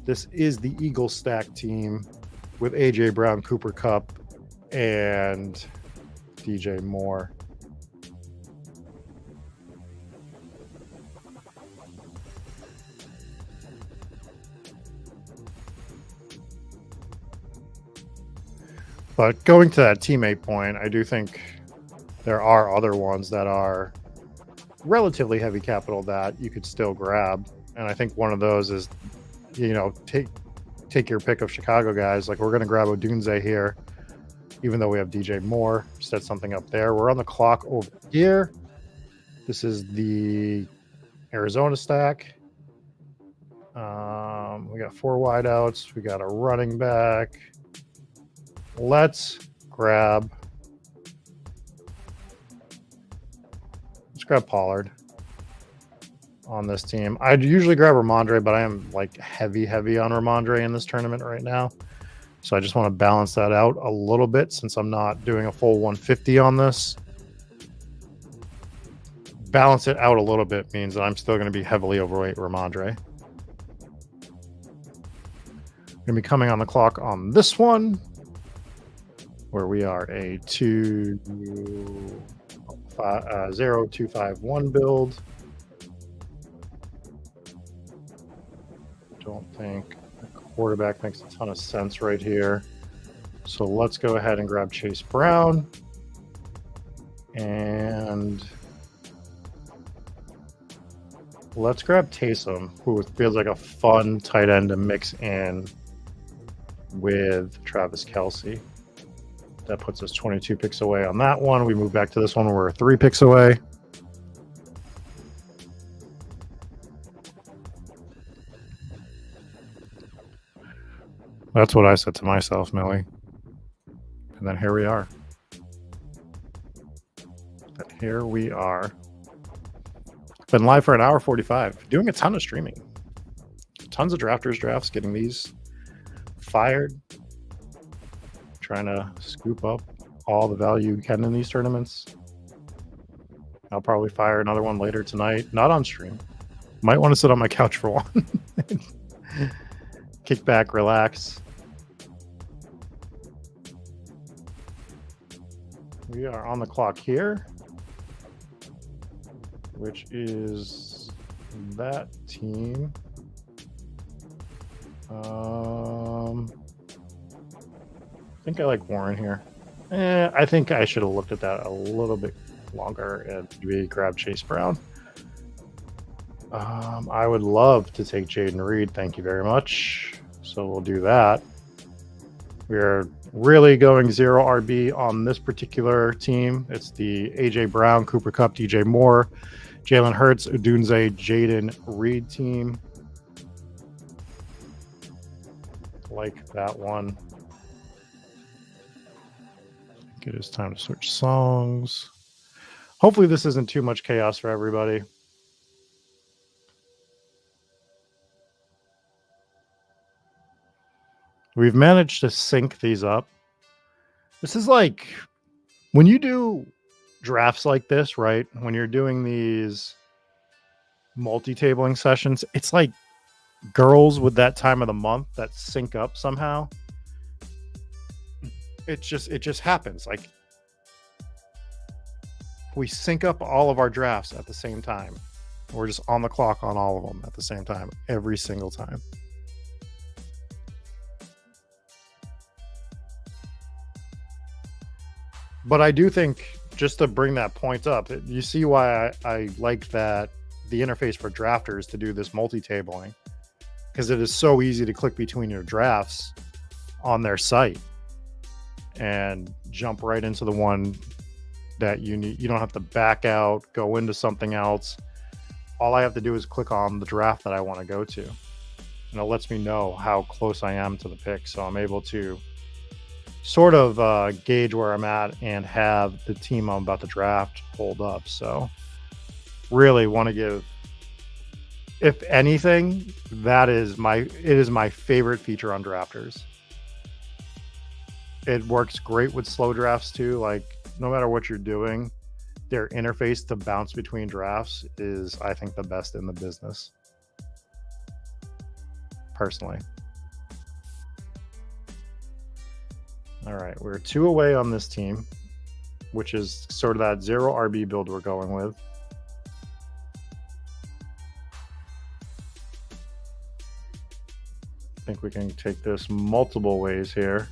This is the Eagle stack team with A.J. Brown, Cooper Kupp, and DJ Moore. But going to that teammate point, I do think there are other ones that are relatively heavy capital that you could still grab. And I think one of those is, you know, take your pick of Chicago guys. Like we're going to grab Odunze here, even though we have DJ Moore. Set something up there. We're on the clock over here. This is the Arizona stack. We got 4 wideouts. We got a running back. Let's grab Pollard on this team. I'd usually grab Ramondre, but I am like heavy on Ramondre in this tournament right now. So I just want to balance that out a little bit since I'm not doing a full 150 on this. Balance it out a little bit means that I'm still going to be heavily overweight Ramondre. Going to be coming on the clock on this one, where we are a 0-2-5-1 build. Don't think the quarterback makes a ton of sense right here. So let's go ahead and grab Chase Brown. And let's grab Taysom, who feels like a fun tight end to mix in with Travis Kelce. That puts us 22 picks away on that one. We move back to this one. We're 3 picks away. That's what I said to myself, Millie. And then here we are. Been live for an hour 45. Doing a ton of streaming. Tons of drafters drafts, getting these fired. Trying to scoop up all the value you can in these tournaments. I'll probably fire another one later tonight. Not on stream. Might want to sit on my couch for one. Kick back, relax. We are on the clock here, which is that team. I think I like Warren here. I think I should have looked at that a little bit longer and maybe grab Chase Brown. I would love to take Jaden Reed. Thank you very much. So we'll do that. We're really going 0 RB on this particular team. It's the AJ Brown, Cooper Kupp, DJ Moore, Jalen Hurts, Odunze, Jaden Reed team. Like that one. I think it is time to switch songs. Hopefully this isn't too much chaos for everybody. We've managed to sync these up. This is like when you do drafts like this, right? When you're doing these multi-tabling sessions, it's like girls with that time of the month that sync up somehow. It just happens. Like we sync up all of our drafts at the same time. We're just on the clock on all of them at the same time, every single time. But I do think, just to bring that point up, you see why I like that the interface for drafters to do this multi-tabling, because it is so easy to click between your drafts on their site and jump right into the one that you need. You don't have to back out, go into something else. All I have to do is click on the draft that I want to go to. And it lets me know how close I am to the pick. So I'm able to sort of gauge where I'm at and have the team I'm about to draft pulled up. So really want to give, if anything, it is my favorite feature on drafters. It works great with slow drafts too. Like no matter what you're doing, their interface to bounce between drafts is, I think, the best in the business, personally. All right, we're 2 away on this team, which is sort of that 0 RB build we're going with. I think we can take this multiple ways here.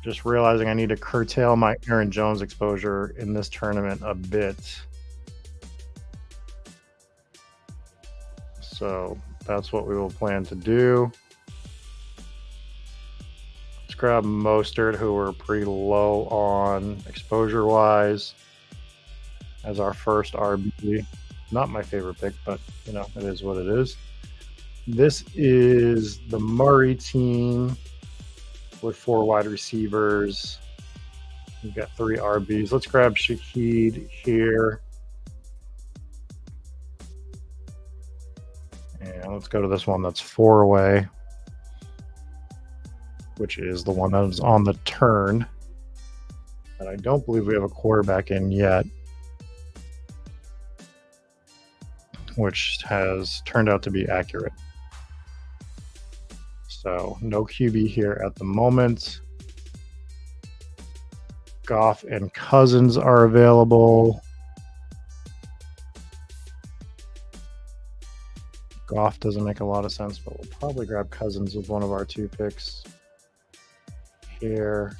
Just realizing I need to curtail my Aaron Jones exposure in this tournament a bit. So that's what we will plan to do. Let's grab Mostert, who we're pretty low on exposure-wise, as our first RB. Not my favorite pick, but, you know, it is what it is. This is the Murray team with 4 wide receivers. We've got 3 RBs. Let's grab Shaheed here. And let's go to this one that's 4 away, which is the one that is on the turn. And I don't believe we have a quarterback in yet, which has turned out to be accurate. So no QB here at the moment. Goff and Cousins are available. Goff doesn't make a lot of sense, but we'll probably grab Cousins with one of our 2 picks here.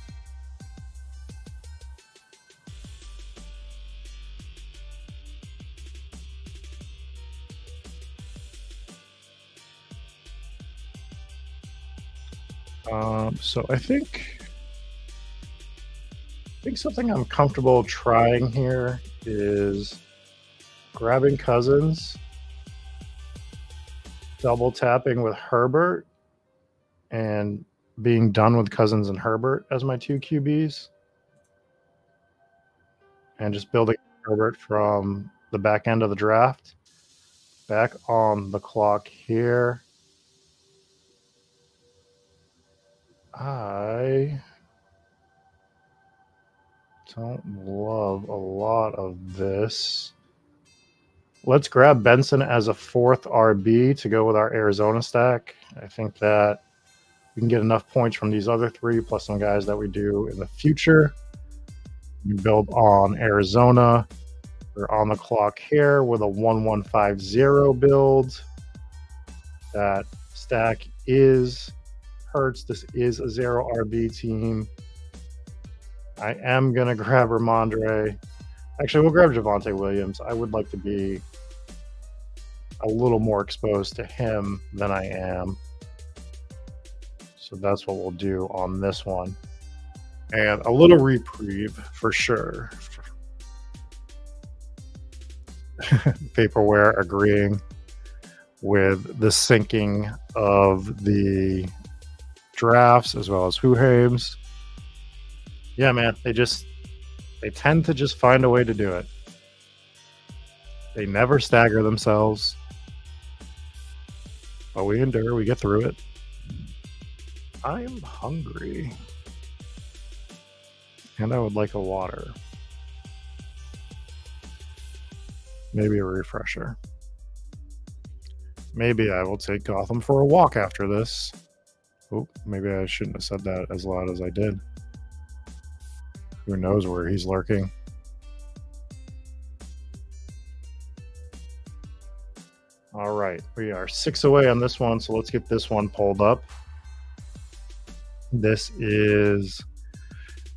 So I think something I'm comfortable trying here is grabbing Cousins, double tapping with Herbert, and being done with Cousins and Herbert as my 2 QBs, and just building Herbert from the back end of the draft. Back on the clock here. I don't love a lot of this. Let's grab Benson as a 4th RB to go with our Arizona stack. I think that we can get enough points from these other 3, plus some guys that we do in the future. We build on Arizona. We're on the clock here with a 1150 build. That stack is Hurts. This is a 0 RB team. I am going to grab Ramondre. Actually, we'll grab Javonte Williams. I would like to be a little more exposed to him than I am. So that's what we'll do on this one. And a little reprieve for sure. Vaporware agreeing with the syncing of the drafts as well as Whohames. Yeah, man, they tend to just find a way to do it. They never stagger themselves. But we endure, we get through it. I am hungry. And I would like a water. Maybe a refresher. Maybe I will take Gotham for a walk after this. Oh, maybe I shouldn't have said that as loud as I did. Who knows where he's lurking? All right, we are 6 away on this one, so let's get this one pulled up. This is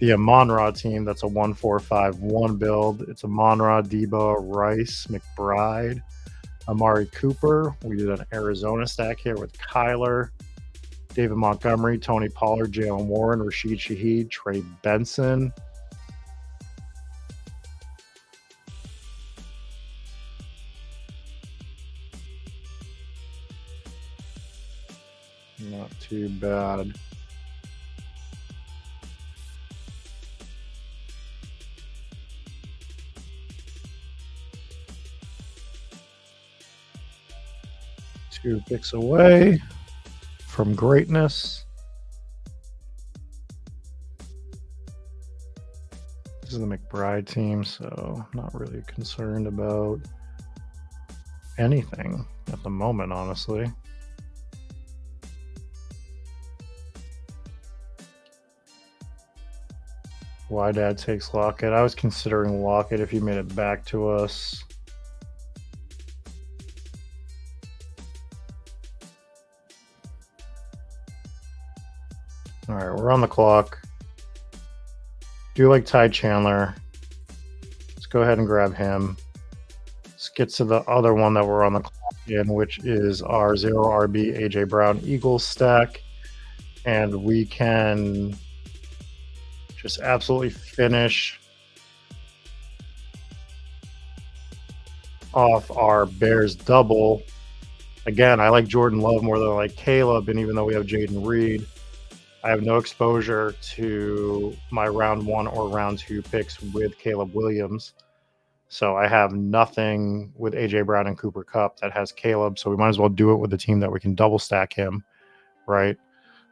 the Amon-Ra team. That's a 1-4-5-1 build. It's Amon-Ra, Debo, Rice, McBride, Amari Cooper. We did an Arizona stack here with Kyler, David Montgomery, Tony Pollard, Jalen Warren, Rashid Shaheed, Trey Benson. Not too bad. Two picks away from greatness. This is the McBride team, so I'm not really concerned about anything at the moment, honestly. Why Dad takes Lockett. I was considering Lockett if he made it back to us. All right, we're on the clock. Do like Ty Chandler. Let's go ahead and grab him. Let's get to the other one that we're on the clock in, which is our 0 RB AJ Brown Eagles stack. And we can just absolutely finish off our Bears double. Again, I like Jordan Love more than I like Caleb, and even though we have Jaden Reed, I have no exposure to my round 1 or round 2 picks with Caleb Williams. So I have nothing with AJ Brown and Cooper Kupp that has Caleb. So we might as well do it with a team that we can double stack him, right?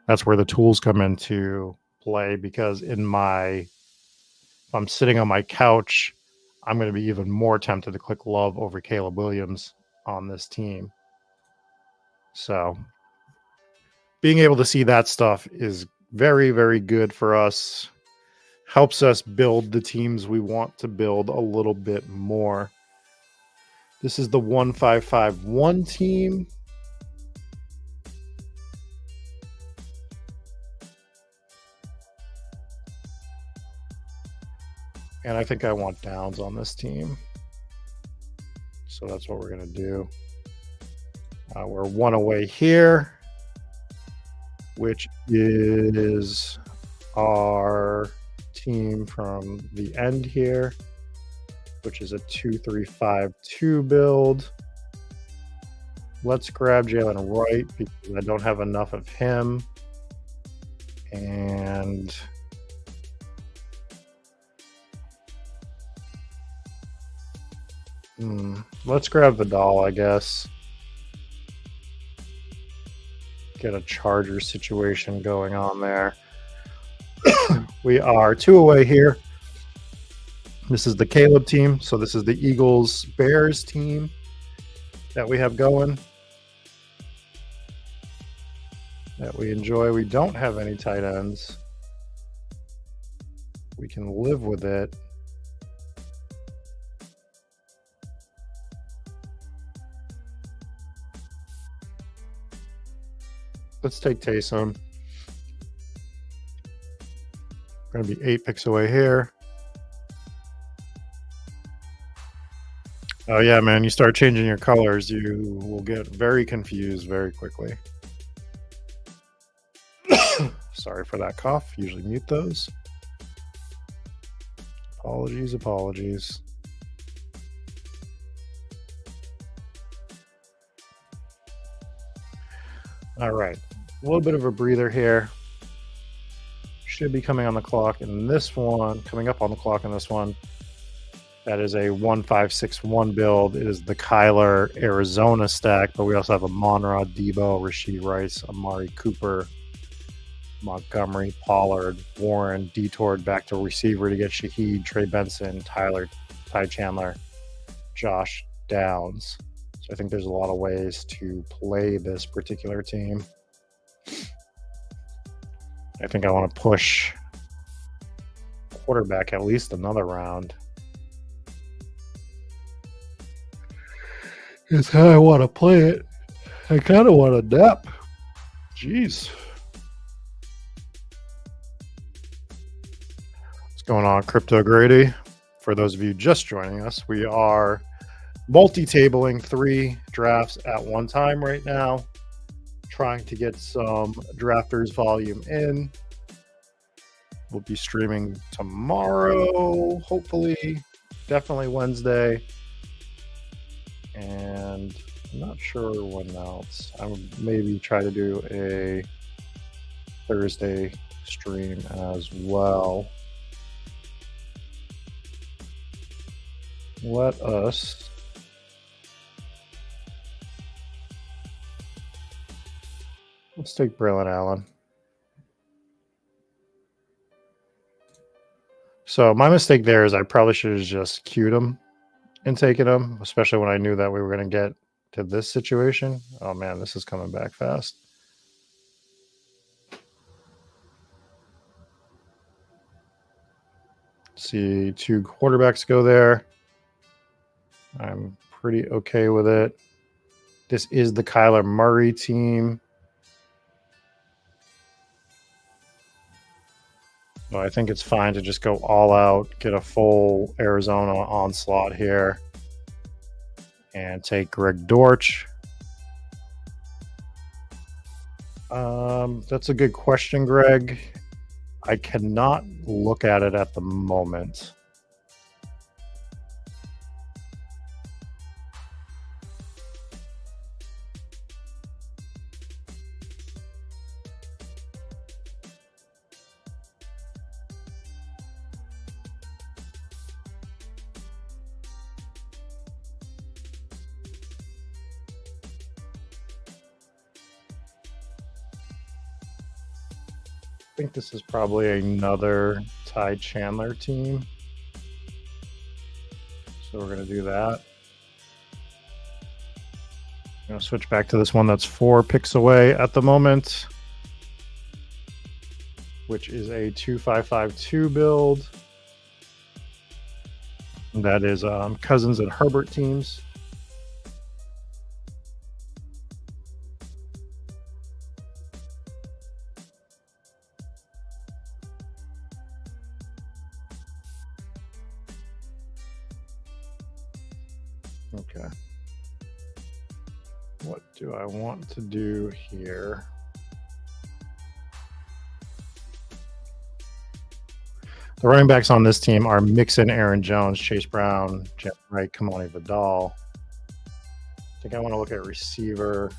That's where the tools come into play, because if I'm sitting on my couch, I'm going to be even more tempted to click Love over Caleb Williams on this team. So being able to see that stuff is very, very good for us. Helps us build the teams we want to build a little bit more. This is the 1-5-5-1 team. And I think I want downs on this team. So that's what we're going to do. We're one away here, which is our team from the end here, which is a 2-3-5-2 build. Let's grab Jalen Wright because I don't have enough of him. And let's grab Vidal, I guess. Get a Charger situation going on there. We are 2 away here. This is the Caleb team. So this is the Eagles Bears team that we have going, that we enjoy. We don't have any tight ends. We can live with it. Let's take Taysom. We're going to be 8 picks away here. Oh, yeah, man. You start changing your colors, you will get very confused very quickly. Sorry for that cough. Usually mute those. Apologies. All right. A little bit of a breather here. Should be coming on the clock in this one, coming up on the clock in this one. That is a 1-5-6-1 build. It is the Kyler Arizona stack, but we also have a Monra, Debo, Rashee Rice, Amari Cooper, Montgomery, Pollard, Warren, detoured back to receiver to get Shaheed, Trey Benson, Ty Chandler, Josh Downs. So I think there's a lot of ways to play this particular team. I think I want to push quarterback at least another round. Is how I want to play it. I kind of want to dap. Jeez. What's going on, Crypto Grady? For those of you just joining us, we are multi-tabling 3 drafts at one time right now, trying to get some drafters volume in. We'll be streaming tomorrow, hopefully, definitely Wednesday. And I'm not sure when else. I would maybe try to do a Thursday stream as well. Let's take Braylon Allen. So my mistake there is I probably should have just queued him and taken him, especially when I knew that we were going to get to this situation. Oh man, this is coming back fast. See 2 quarterbacks go there. I'm pretty okay with it. This is the Kyler Murray team. So I think it's fine to just go all out, get a full Arizona onslaught here, and take Greg Dortch. That's a good question, Greg. I cannot look at it at the moment. I think this is probably another Ty Chandler team. So we're going to do that. I'm going to switch back to this one that's 4 picks away at the moment, which is a 2-5-5-2 build. That is Cousins and Herbert teams. Okay. What do I want to do here? The running backs on this team are Mixon, Aaron Jones, Chase Brown, Jeff Wright, Kamani Vidal. I think I want to look at receiver.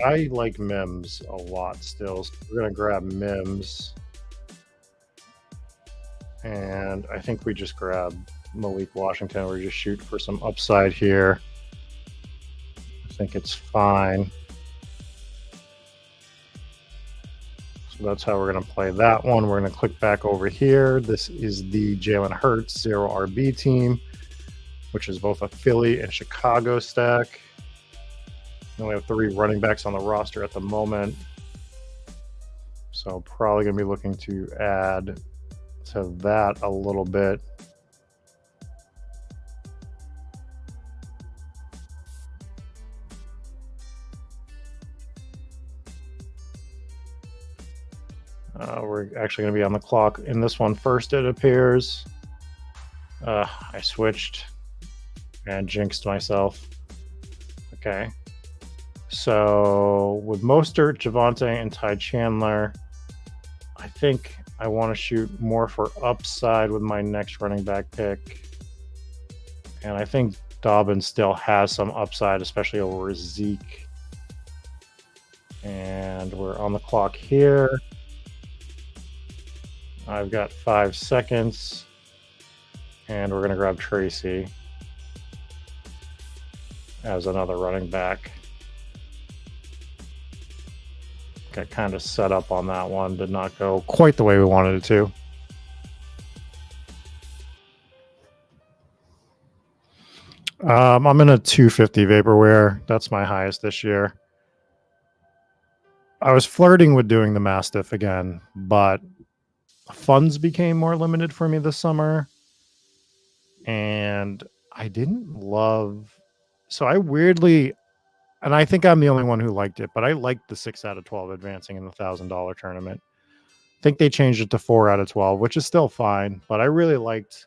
I like Mims a lot still. So we're going to grab Mims. And I think we just grab Malik Washington. We just shoot for some upside here. I think it's fine. So that's how we're going to play that one. We're going to click back over here. This is the Jalen Hurts 0 RB team, which is both a Philly and Chicago stack. We only have 3 running backs on the roster at the moment. So probably going to be looking to add to that a little bit. We're actually going to be on the clock in this one first, it appears. I switched and jinxed myself. Okay. So with Mostert, Javonte, and Ty Chandler, I think I want to shoot more for upside with my next running back pick. And I think Dobbins still has some upside, especially over Zeke. And we're on the clock here. I've got 5 seconds. And we're going to grab Tracy as another running back. Got kind of set up on that one. Did not go quite the way we wanted it to. I'm in a 250 vaporware. That's my highest this year. I was flirting with doing the Mastiff again, but funds became more limited for me this summer. And I didn't love... So I weirdly... And I think I'm the only one who liked it, but I liked the 6 out of 12 advancing in the $1,000 tournament. I think they changed it to 4 out of 12, which is still fine, but I really liked...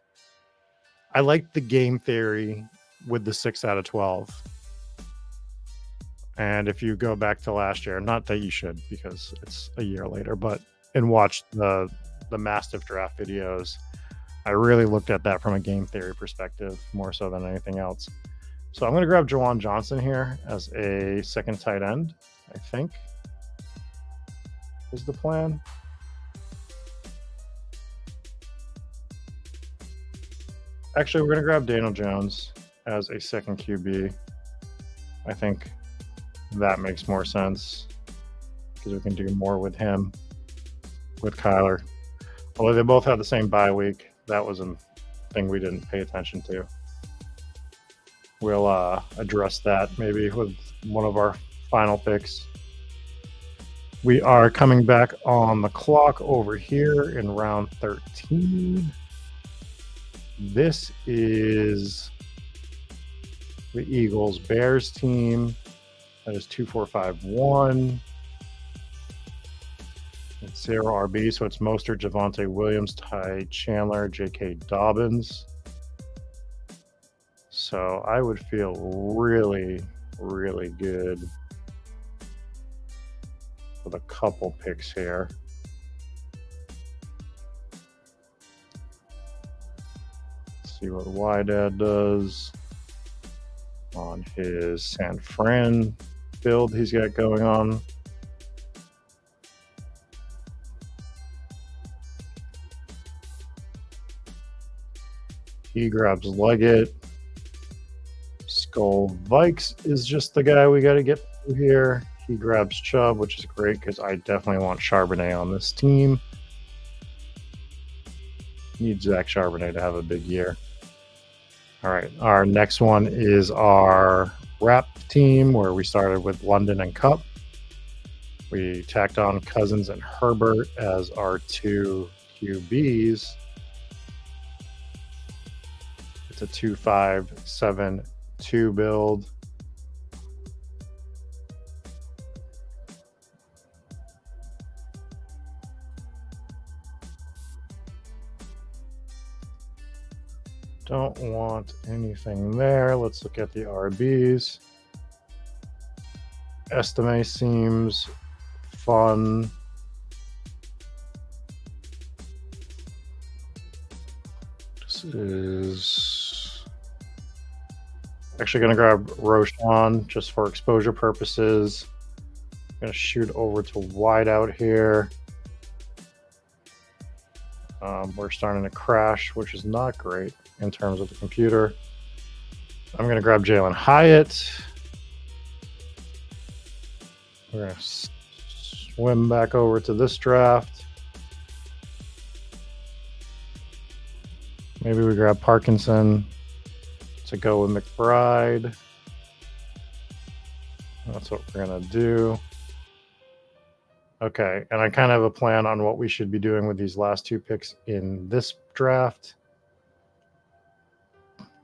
I liked the game theory with the 6 out of 12. And if you go back to last year, not that you should because it's a year later, but and watch the Mastiff draft videos, I really looked at that from a game theory perspective more so than anything else. So I'm going to grab Jawan Johnson here as a second tight end, I think is the plan. Actually, we're going to grab Daniel Jones as a second QB. I think that makes more sense because we can do more with him, with Kyler. Although they both had the same bye week, that was a thing we didn't pay attention to. We'll address that maybe with one of our final picks. We are coming back on the clock over here in round 13. This is the Eagles-Bears team. That is 2451. It's 0 RB, so it's Mostert, Javonte Williams, Ty Chandler, J.K. Dobbins. So I would feel really, really good with a couple picks here. Let's see what Wydad does on his San Fran build he's got going on. He grabs Leggett. Skull Vikes is just the guy we got to get through here. He grabs Chubb, which is great because I definitely want Charbonnet on this team. Need Zach Charbonnet to have a big year. All right, our next one is our wrap team where we started with London and Cup. We tacked on Cousins and Herbert as our 2 QBs. It's a 2-5-7-2 build. Don't want anything there. Let's look at the RBs. Estime seems fun. This is actually going to grab Roshan just for exposure purposes. I'm going to shoot over to wide out here. We're starting to crash, which is not great in terms of the computer. I'm going to grab Jalen Hyatt. We're going to swim back over to this draft. Maybe we grab Parkinson to go with McBride. That's what we're going to do. Okay, and I kind of have a plan on what we should be doing with these last two picks in this draft.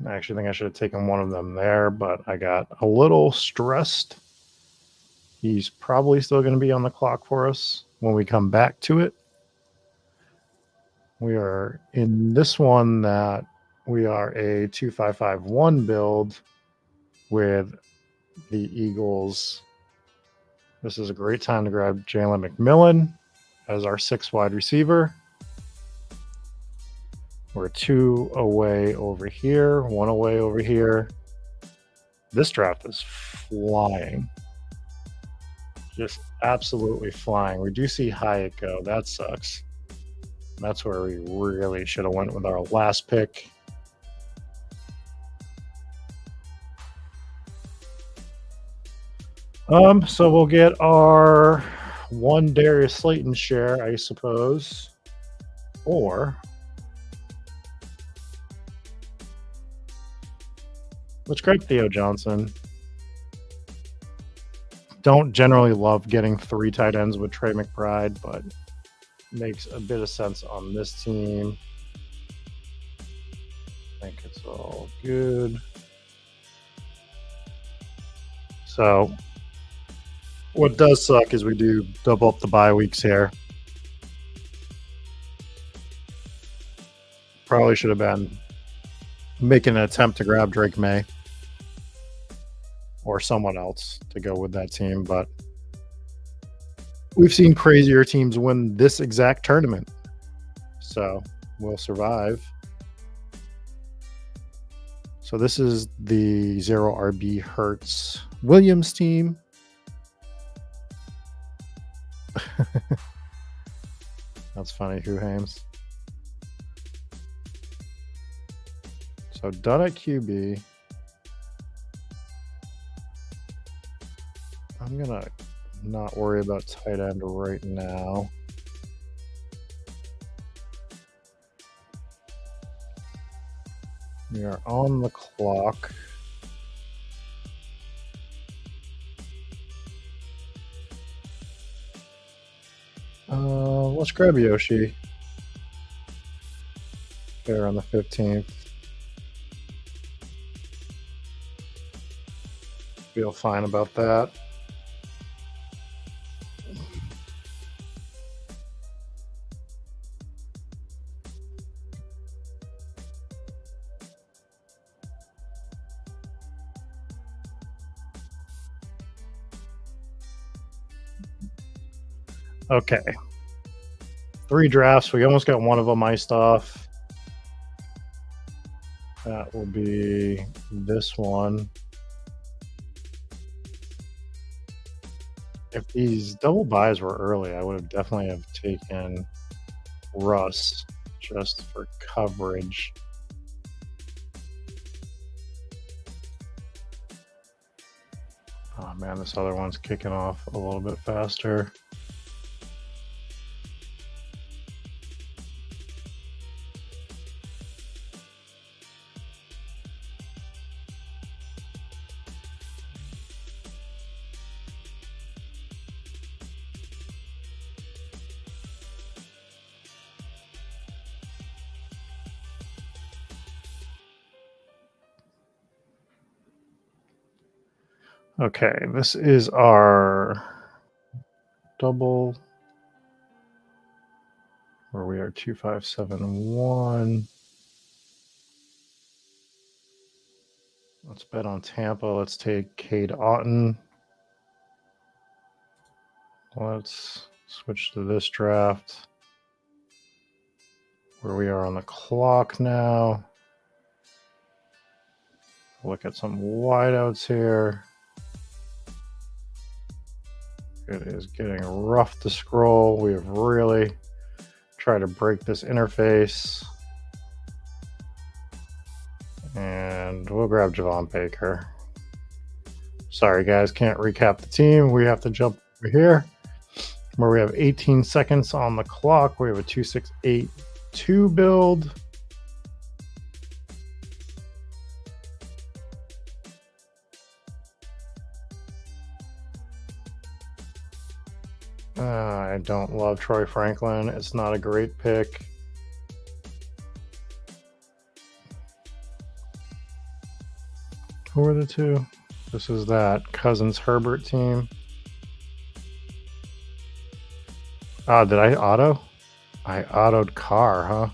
I actually think I should have taken one of them there, but I got a little stressed. He's probably still going to be on the clock for us when we come back to it. We are in this one that we are a 2-5-5-1 build with the Eagles. This is a great time to grab Jalen McMillan as our 6th wide receiver. We're 2 away over here, 1 away over here. This draft is flying. Just absolutely flying. We do see Hyatt go. That sucks. That's where we really should have went with our last pick. So we'll get our 1 Darius Slayton share, I suppose. Or let's grab Theo Johnson. Don't generally love getting 3 tight ends with Trey McBride, but makes a bit of sense on this team. I think it's all good. So what does suck is we do double up the bye weeks here. Probably should have been making an attempt to grab Drake May or someone else to go with that team, but we've seen crazier teams win this exact tournament, so we'll survive. So this is the 0 RB Hertz Williams team. That's funny, Who Hames. So done at QB. I'm gonna not worry about tight end right now. We are on the clock. Let's grab Yoshi. There on the 15th. Feel fine about that. Okay. 3 drafts. We almost got one of them iced off. That will be this one. If these double buys were early, I would have definitely have taken Russ just for coverage. Oh man, this other one's kicking off a little bit faster. Okay, this is our double where we are 2571. Let's bet on Tampa. Let's take Cade Otton. Let's switch to this draft where we are on the clock now. Look at some wideouts here. It is getting rough to scroll. We have really tried to break this interface. And we'll grab Javon Baker. Sorry, guys, can't recap the team. We have to jump over here where we have 18 seconds on the clock. We have a 2682 build. I don't love Troy Franklin. It's not a great pick. Who are the two? This is that Cousins Herbert team. Did I auto? I autoed Carr, huh?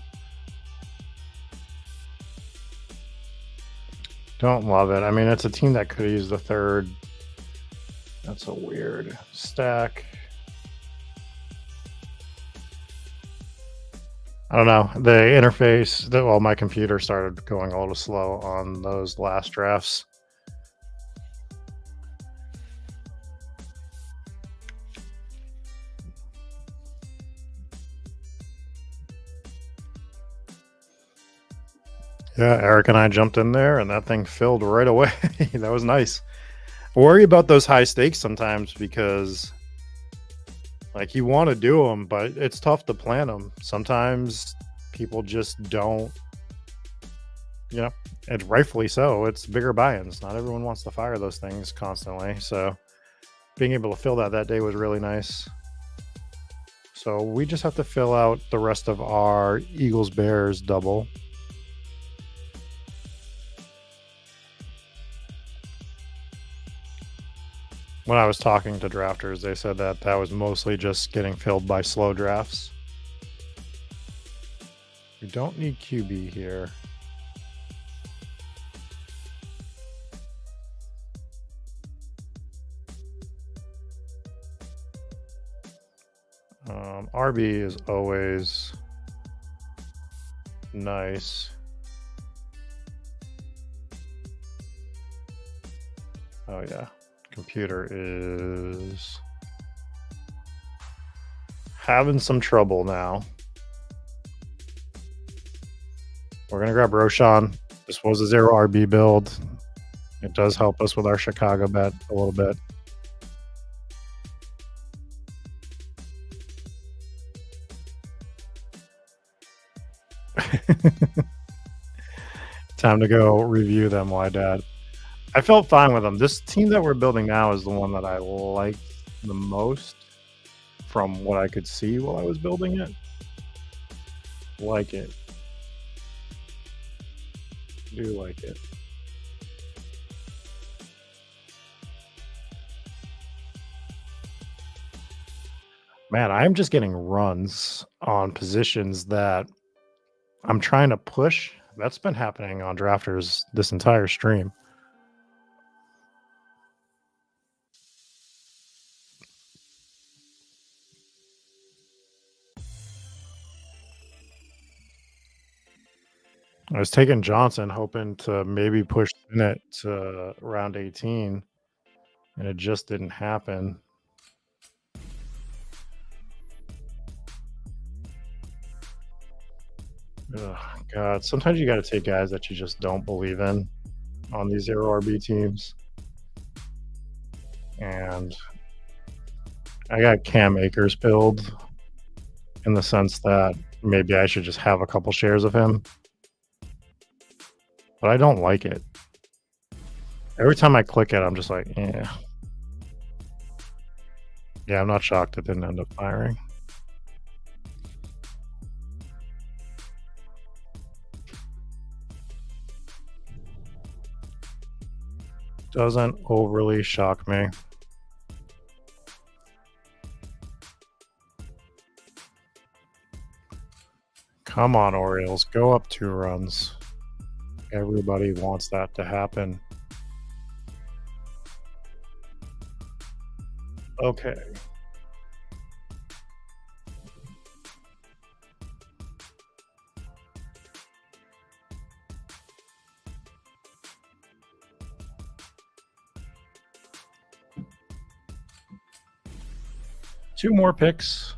Don't love it. I mean, it's a team that could have used the third. That's a weird stack. I don't know. The interface, well, my computer started going a little slow on those last drafts. Yeah, Eric and I jumped in there and that thing filled right away. That was nice. I worry about those high stakes sometimes because like you want to do them, but it's tough to plan them. Sometimes people just don't, you know, and rightfully so. It's bigger buy-ins. Not everyone wants to fire those things constantly. So being able to fill that day was really nice. So we just have to fill out the rest of our Eagles-Bears double. When I was talking to drafters, they said that that was mostly just getting filled by slow drafts. We don't need QB here. RB is always nice. Oh yeah. Computer is having some trouble now. We're gonna grab Roshan. This was a 0 RB build. It does help us with our Chicago bet a little bit. Time to go review them, why Dad. I felt fine with them. This team that we're building now is the one that I like the most from what I could see while I was building it. Like it. Do like it. Man, I'm just getting runs on positions that I'm trying to push. That's been happening on drafters this entire stream. I was taking Johnson, hoping to maybe push Bennett to round 18, and it just didn't happen. Oh, God, sometimes you got to take guys that you just don't believe in on these 0 RB teams. And I got Cam Akers build in the sense that maybe I should just have a couple shares of him. But I don't like it. Every time I click it, I'm just like, yeah. Yeah, I'm not shocked it didn't end up firing. Doesn't overly shock me. Come on, Orioles. Go up 2 runs. Everybody wants that to happen. Okay. Two more picks.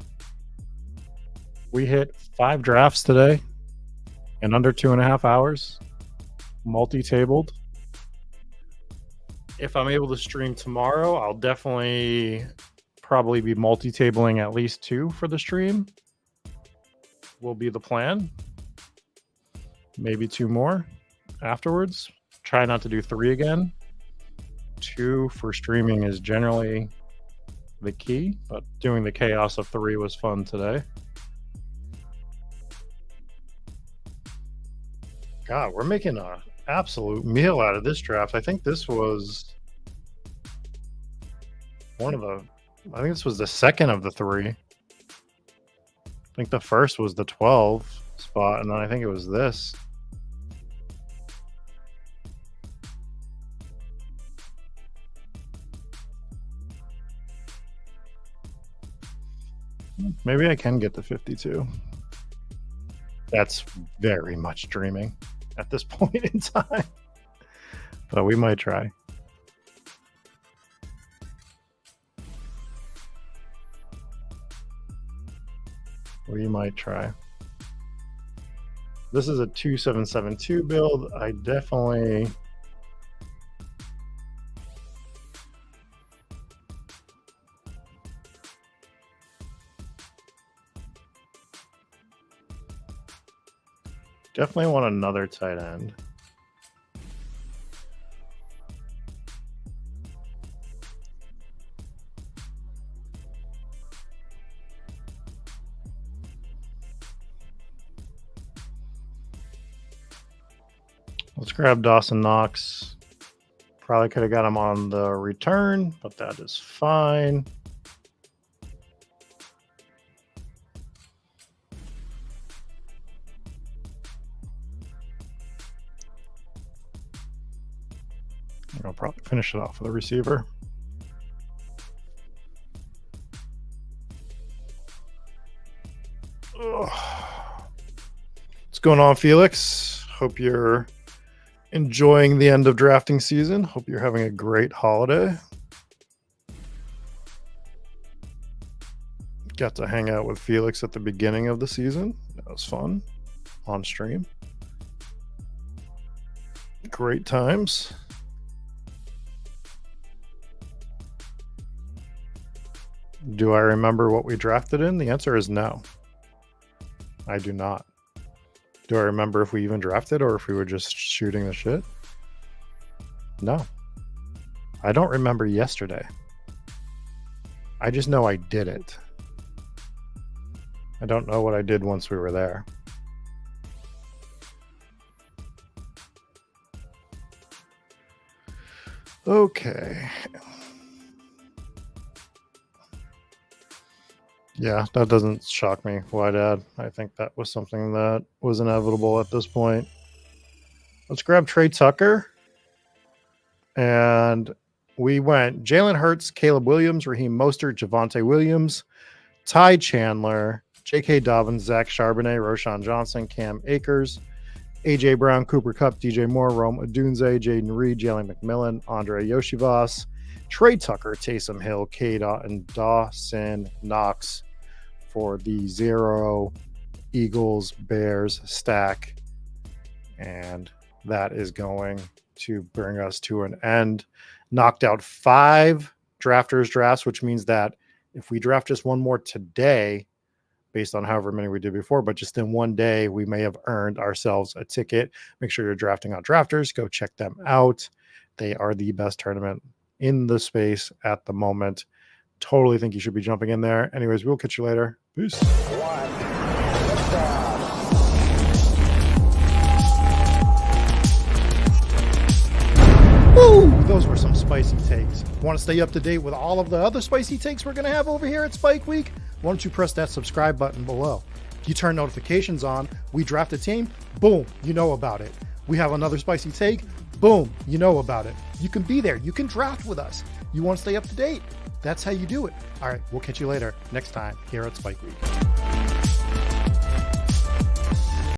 We hit 5 drafts today in under 2.5 hours, multi-tabled. If I'm able to stream tomorrow, I'll definitely probably be multi-tabling at least 2 for the stream. Will be the plan. Maybe 2 more afterwards. Try not to do 3 again. 2 for streaming is generally the key, but doing the chaos of 3 was fun today. God, we're making an absolute meal out of this draft. I think this was I think this was the second of the 3. I think the first was the 12 spot, and then I think it was this. Maybe I can get to 52. That's very much dreaming at this point in time, but we might try. We might try. This is a 2772 build. I definitely want another tight end. Let's grab Dawson Knox. Probably could have got him on the return, but that is fine. I'll probably finish it off with a receiver. Ugh. What's going on, Felix? Hope you're enjoying the end of drafting season. Hope you're having a great holiday. Got to hang out with Felix at the beginning of the season. That was fun on stream. Great times. Do I remember what we drafted in? The answer is no. I do not. Do I remember if we even drafted or if we were just shooting the shit? No. I don't remember yesterday. I just know I did it. I don't know what I did once we were there. Okay. Yeah, that doesn't shock me, Why, Dad? I think that was something that was inevitable at this point. Let's grab Trey Tucker. And we went Jalen Hurts, Caleb Williams, Raheem Mostert, Javonte Williams, Ty Chandler, J.K. Dobbins, Zach Charbonnet, Roshan Johnson, Cam Akers, A.J. Brown, Cooper Kupp, DJ Moore, Rome Odunze, Jaden Reed, Jalen McMillan, Andre Yoshivas, Trey Tucker, Taysom Hill, and Dawson Knox for the 0 Eagles Bears stack. And that is going to bring us to an end. Knocked out 5 drafters drafts, which means that if we draft just one more today, based on however many we did before, but just in one day, we may have earned ourselves a ticket. Make sure you're drafting on Drafters. Go check them out. They are the best tournament in the space at the moment. Totally think you should be jumping in there. Anyways, we'll catch you later. Peace. Woo! Those were some spicy takes. Want to stay up to date with all of the other spicy takes we're going to have over here at Spike Week? Why don't you press that subscribe button below? You turn notifications on, we draft a team, boom, you know about it. We have another spicy take, boom, you know about it. You can be there. You can draft with us. You want to stay up to date? That's how you do it. All right, we'll catch you later next time here at Spike Week.